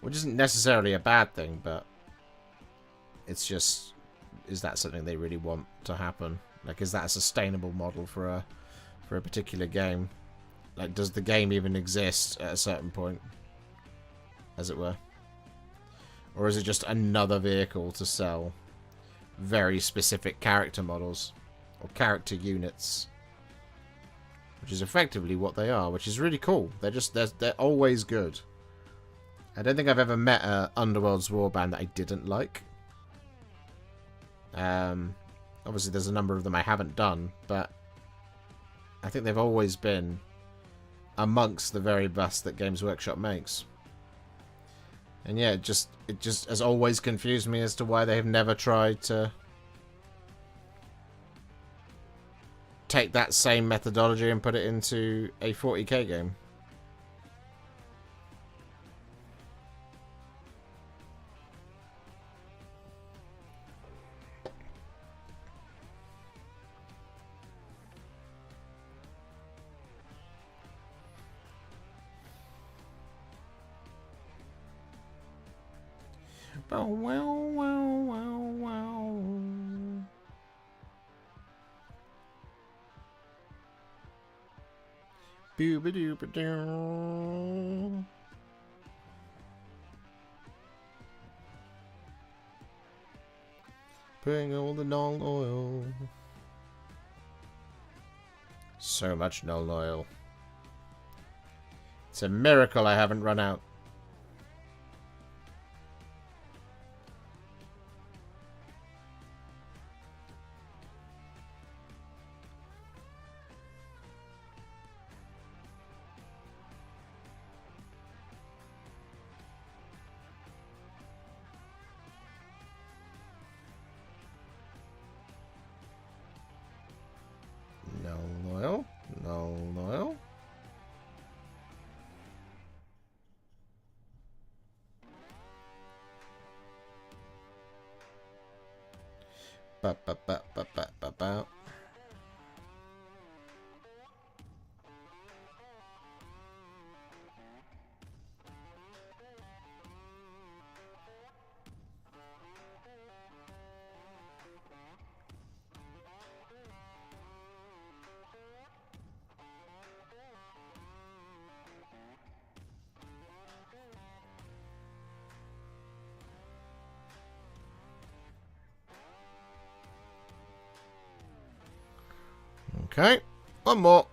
which isn't necessarily a bad thing, but it's just, is that something they really want to happen? Like, is that a sustainable model for a particular game? Like, does the game even exist at a certain point, as it were? Or is it just another vehicle to sell very specific character models or character units? Which is effectively what they are, which is really cool. They're always good. I don't think I've ever met a Underworld's warband that I didn't like. Obviously there's a number of them I haven't done, but I think they've always been amongst the very best that Games Workshop makes. And yeah, it just has always confused me as to why they have never tried to take that same methodology and put it into a 40k game. Oh, wow. Boo-ba-doo-ba-doo. Putting all the null oil. So much null oil. It's a miracle I haven't run out. No. Ba. Okay, one more.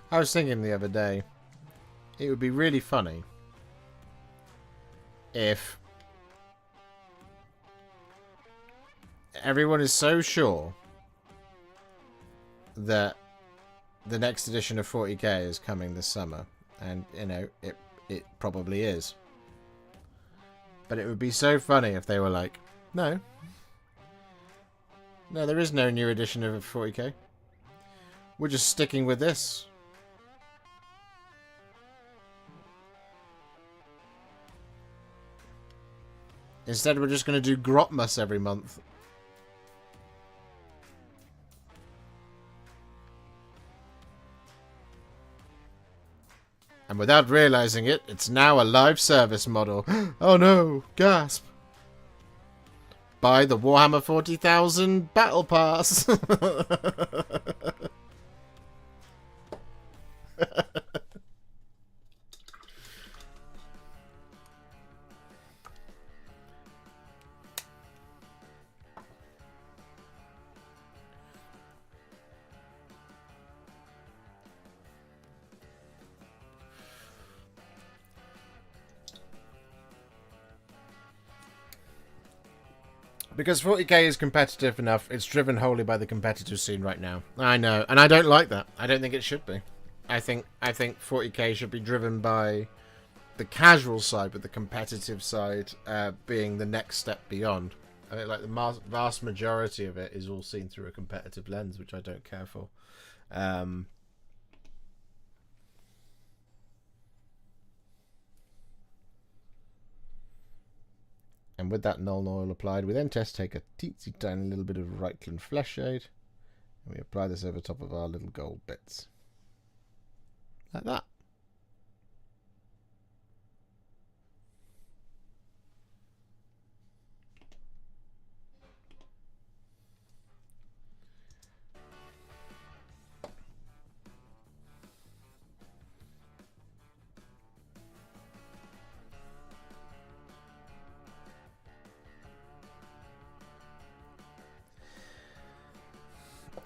I was thinking the other day, it would be really funny if everyone is so sure that the next edition of 40k is coming this summer, and you know it probably is, but it would be so funny if they were like, no, there is no new edition of 40k, we're just sticking with this. Instead, we're just going to do Grotmas every month. And without realizing it, it's now a live service model. Oh no! Gasp! Buy the Warhammer 40,000 Battle Pass! Because 40k is competitive enough, it's driven wholly by the competitive scene right now. I know, and I don't like that. I don't think it should be. I think 40k should be driven by the casual side, but the competitive side being the next step beyond. I think like the vast majority of it is all seen through a competitive lens, which I don't care for. And with that null oil applied, we then take a teensy tiny little bit of Reichland Fleshshade, and we apply this over top of our little gold bits. Like that.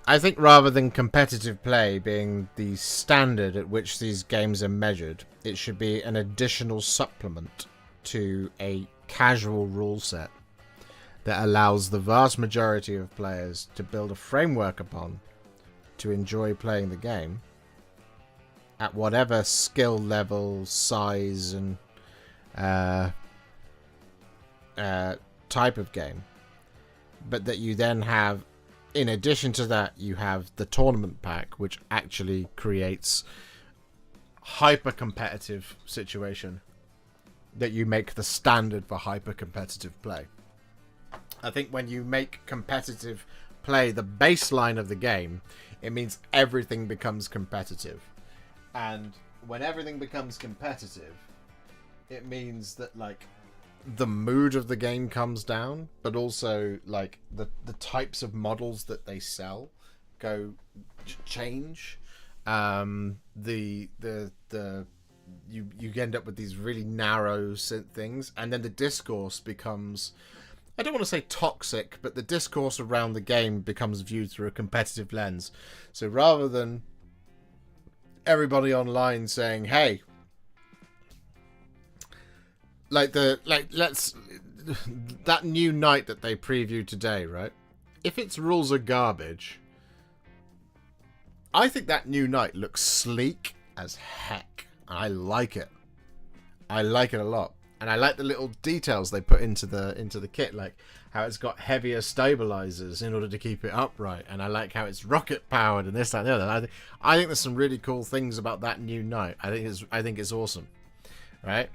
I think rather than competitive play being the standard at which these games are measured, it should be an additional supplement to a casual rule set that allows the vast majority of players to build a framework upon to enjoy playing the game at whatever skill level, size, and type of game. But that you then have, in addition to that, you have the tournament pack, which actually creates hyper competitive situation that you make the standard for hyper competitive play. I think when you make competitive play the baseline of the game, it means everything becomes competitive. And when everything becomes competitive, it means that like the mood of the game comes down, but also like the types of models that they sell change. You end up with these really narrow things, and then the discourse becomes, I don't want to say toxic, but the discourse around the game becomes viewed through a competitive lens. So rather than everybody online saying, hey, let's that new knight that they previewed today, right? If its rules are garbage, I think that new knight looks sleek as heck. I like it. I like it a lot, and I like the little details they put into the kit, like how it's got heavier stabilizers in order to keep it upright, and I like how it's rocket powered and this, that, and the other. I think there's some really cool things about that new knight. I think it's awesome, right?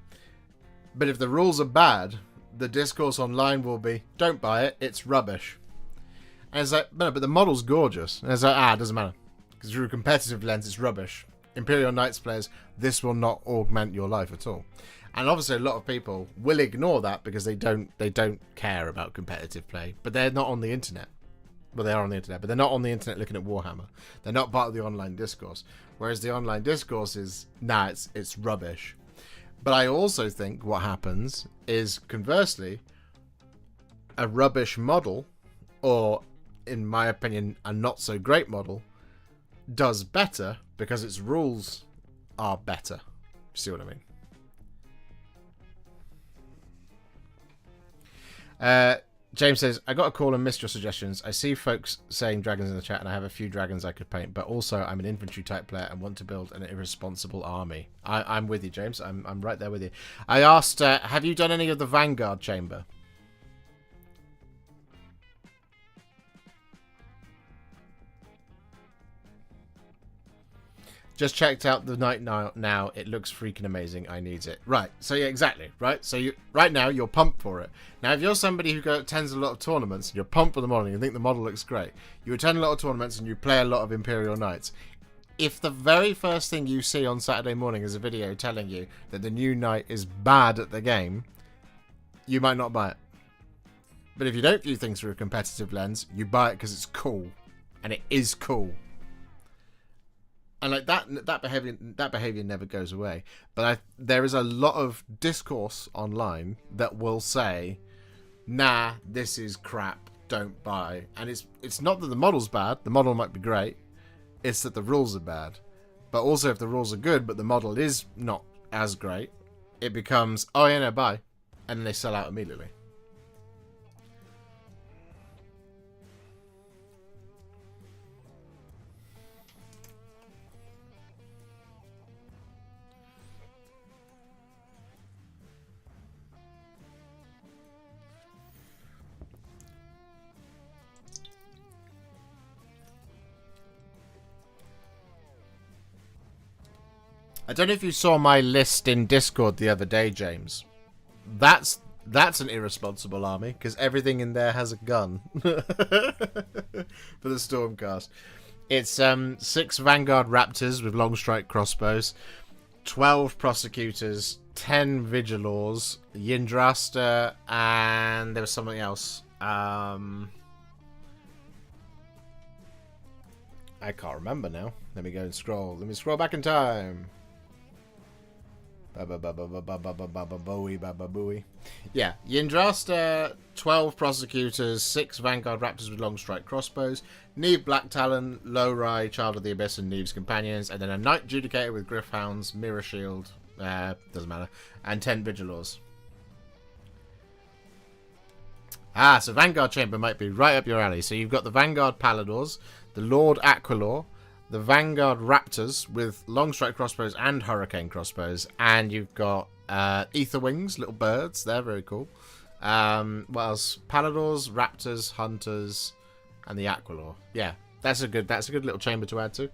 But if the rules are bad, the discourse online will be, don't buy it, it's rubbish. And it's like, no, but the model's gorgeous. And it's like, it doesn't matter. Because through a competitive lens, it's rubbish. Imperial Knights players, this will not augment your life at all. And obviously a lot of people will ignore that because they don't care about competitive play. But they're not on the internet. Well, they are on the internet, but they're not on the internet looking at Warhammer. They're not part of the online discourse. Whereas the online discourse is, it's rubbish. But I also think what happens is, conversely, a rubbish model, or in my opinion, a not so great model, does better because its rules are better. See what I mean? James says, I got a call and missed your suggestions. I see folks saying dragons in the chat, and I have a few dragons I could paint, but also I'm an infantry type player and want to build an irresponsible army. I'm with you, James. I'm right there with you. I asked, have you done any of the Vanguard Chamber? Just checked out the night now. It looks freaking amazing. I need it. Right. So yeah, exactly. Right. So right now you're pumped for it. Now, if you're somebody who attends a lot of tournaments and you're pumped for the model and you think the model looks great, you attend a lot of tournaments and you play a lot of Imperial Knights, if the very first thing you see on Saturday morning is a video telling you that the new knight is bad at the game, you might not buy it. But if you don't view things through a competitive lens, you buy it because it's cool. And it is cool. And like that behavior never goes away. But there is a lot of discourse online that will say, nah, this is crap, don't buy. And it's not that the model's bad, the model might be great, it's that the rules are bad. But also if the rules are good but the model is not as great, it becomes, oh yeah, no, buy. And then they sell out immediately. I don't know if you saw my list in Discord the other day, James. That's an irresponsible army, because everything in there has a gun. For the Stormcast. It's 6 Vanguard Raptors with long strike crossbows, 12 Prosecutors, 10 Vigilors, Yindrasta, and there was something else. I can't remember now. Let me go and scroll. Let me scroll back in time. Yeah, Yindrasta, 12 Prosecutors, 6 Vanguard Raptors with long strike crossbows, Neve Black Talon, Lowry, Child of the Abyss, and Neve's Companions, and then a Knight Judicator with Griffhounds, Mirror Shield, doesn't matter, and 10 Vigilors. Ah, so Vanguard Chamber might be right up your alley. So you've got the Vanguard Paladors, the Lord Aquilor, the Vanguard Raptors with long strike crossbows and hurricane crossbows, and you've got Ether Wings, little birds. They're very cool. What else? Paladors, Raptors, Hunters, and the Aquilor. Yeah, that's a good little chamber to add to.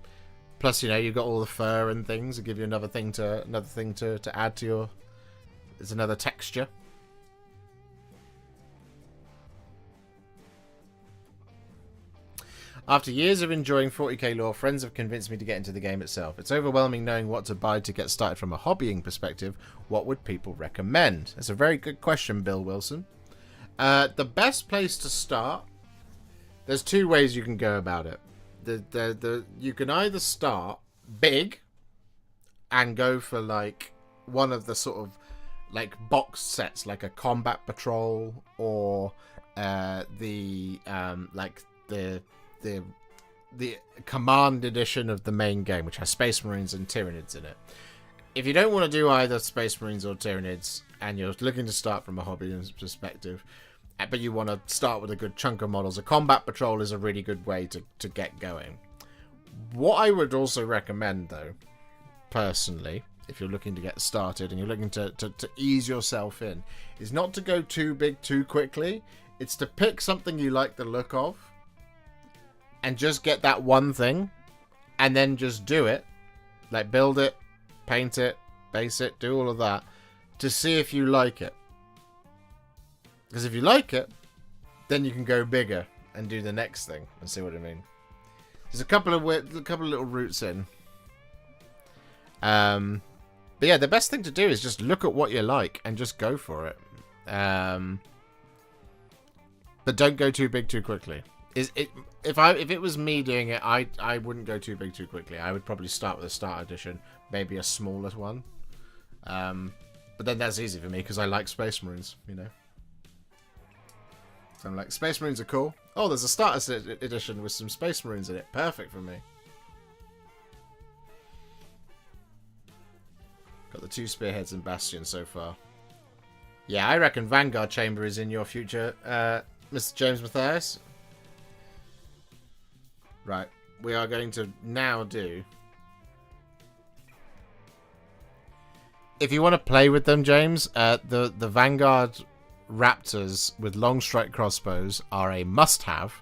Plus, you know, you've got all the fur and things to give you another thing to add to your. There's another texture. After years of enjoying 40k lore, friends have convinced me to get into the game itself. It's overwhelming knowing what to buy to get started from a hobbying perspective. What would people recommend? That's a very good question, Bill Wilson. The best place to start, there's 2 ways you can go about it. You can either start big and go for like one of the sort of like box sets, like a combat patrol or the Command edition of the main game, which has Space Marines and Tyranids in it. If you don't want to do either Space Marines or Tyranids, and you're looking to start from a hobby perspective, but you want to start with a good chunk of models, a Combat Patrol is a really good way to get going. What I would also recommend, though, personally, if you're looking to get started and you're looking to ease yourself in, is not to go too big too quickly. It's to pick something you like the look of, and just get that one thing, and then just do it. Like, build it, paint it, base it, do all of that, to see if you like it. Because if you like it, then you can go bigger and do the next thing, and see what I mean. There's a couple of little routes in. But yeah, the best thing to do is just look at what you like, and just go for it. But don't go too big too quickly. If it was me doing it, I wouldn't go too big too quickly. I would probably start with a start edition, maybe a smaller one. But then that's easy for me because I like Space Marines, you know. So I'm like, Space Marines are cool. Oh, there's a starter edition with some Space Marines in it. Perfect for me. Got the 2 Spearheads and Bastions so far. Yeah, I reckon Vanguard Chamber is in your future, Mr. James Mathias. Right, we are going to now do... If you want to play with them, James, the Vanguard Raptors with long strike crossbows are a must-have,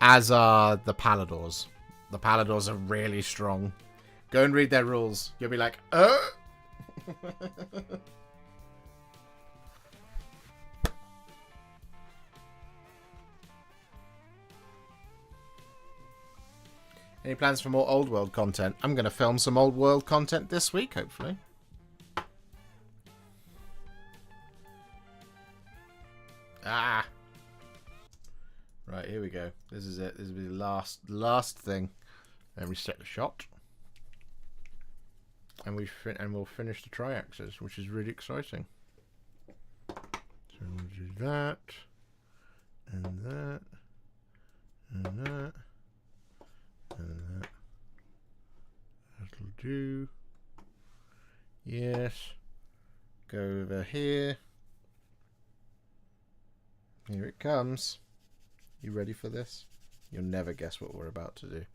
as are the Paladors. The Paladors are really strong. Go and read their rules. You'll be like, Any plans for more old world content? I'm going to film some old world content this week, hopefully. Ah! Right, here we go. This is it. This will be the last thing. And reset the shot. And we'll finish the Triaxes, which is really exciting. So we'll do that. And that. And that. And that. That'll do. Yes. Go over here. Here it comes. You ready for this? You'll never guess what we're about to do.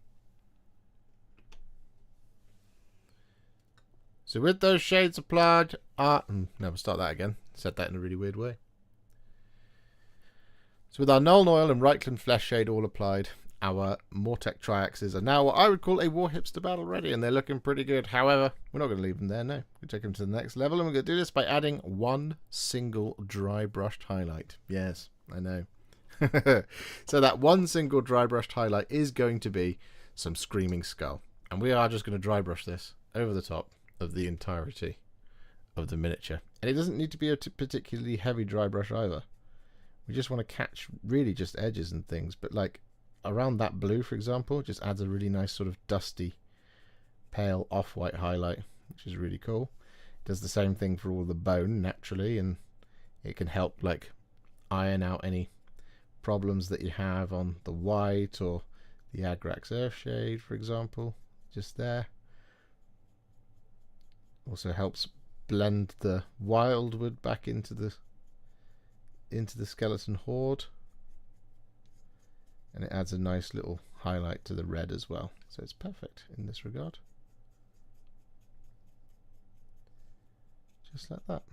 So with those shades applied, we'll start that again. Said that in a really weird way. So with our Nuln Oil and Reichland Flesh Shade all applied, our Mortek Triarchs are now what I would call a Warhipster battle ready, and they're looking pretty good. However, we're not going to leave them there, no. We'll take them to the next level, and we're going to do this by adding one single dry brushed highlight. Yes, I know. So that one single dry brushed highlight is going to be some Screaming Skull. And we are just going to dry brush this over the top of the entirety of the miniature. And it doesn't need to be a particularly heavy dry brush either. We just want to catch really just edges and things. But like around that blue, for example, it just adds a really nice sort of dusty, pale off-white highlight, which is really cool. It does the same thing for all the bone naturally, and it can help like iron out any problems that you have on the white or the Agrax Earthshade, for example, just there. Also helps blend the wildwood back into the skeleton horde, and it adds a nice little highlight to the red as well, so it's perfect in this regard. Just like that.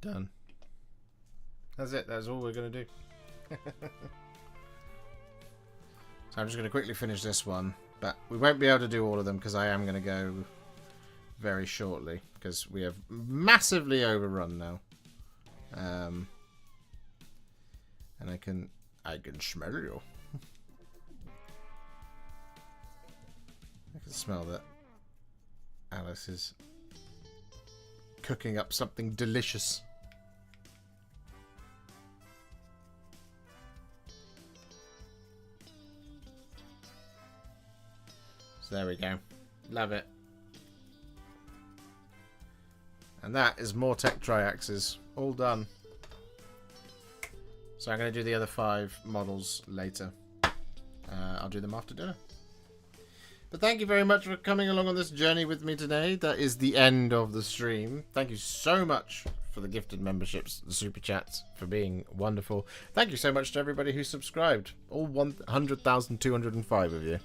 Done. That's it. That's all we're going to do. So I'm just going to quickly finish this one. But we won't be able to do all of them because I am going to go very shortly. Because we have massively overrun now. And I can smell you. I can smell that Alice is cooking up something delicious. There we go. Love it. And that is Mortek Triarchs. All done. So I'm going to do the other 5 models later. I'll do them after dinner. But thank you very much for coming along on this journey with me today. That is the end of the stream. Thank you so much for the gifted memberships, the super chats, for being wonderful. Thank you so much to everybody who subscribed. All 100,205 of you.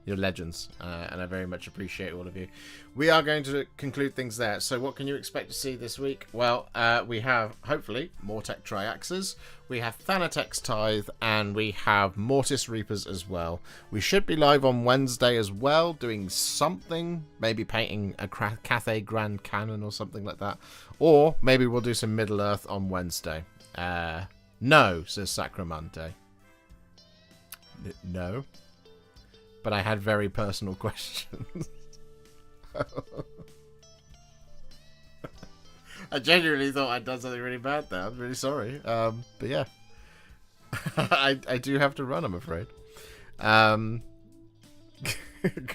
You're legends, and I very much appreciate all of you. We are going to conclude things there. So what can you expect to see this week? Well, we have, hopefully, Mortek Triaxes, we have Thanatek's Tithe, and we have Mortis Reapers as well. We should be live on Wednesday as well, doing something, maybe painting a Cathay Grand Cannon or something like that. Or maybe we'll do some Middle-earth on Wednesday. No, says Sacramante. No. But I had very personal questions. I genuinely thought I'd done something really bad there. I'm really sorry. But yeah. I do have to run, I'm afraid.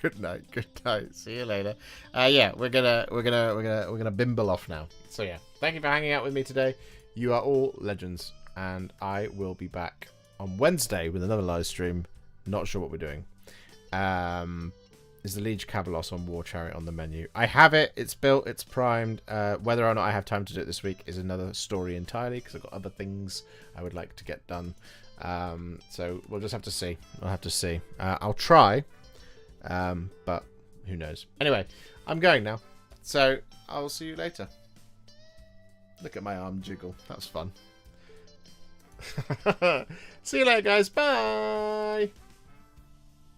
Good night. Good night. See you later. Yeah, we're gonna bimble off now. So yeah, thank you for hanging out with me today. You are all legends, and I will be back on Wednesday with another live stream. Not sure what we're doing. Is the Liege Cabalos on War Chariot on the menu? I have it. It's built. It's primed. Whether or not I have time to do it this week is another story entirely, because I've got other things I would like to get done. So we'll just have to see. I'll have to see. I'll try, but who knows? Anyway, I'm going now. So I'll see you later. Look at my arm jiggle. That was fun. See you later, guys. Bye.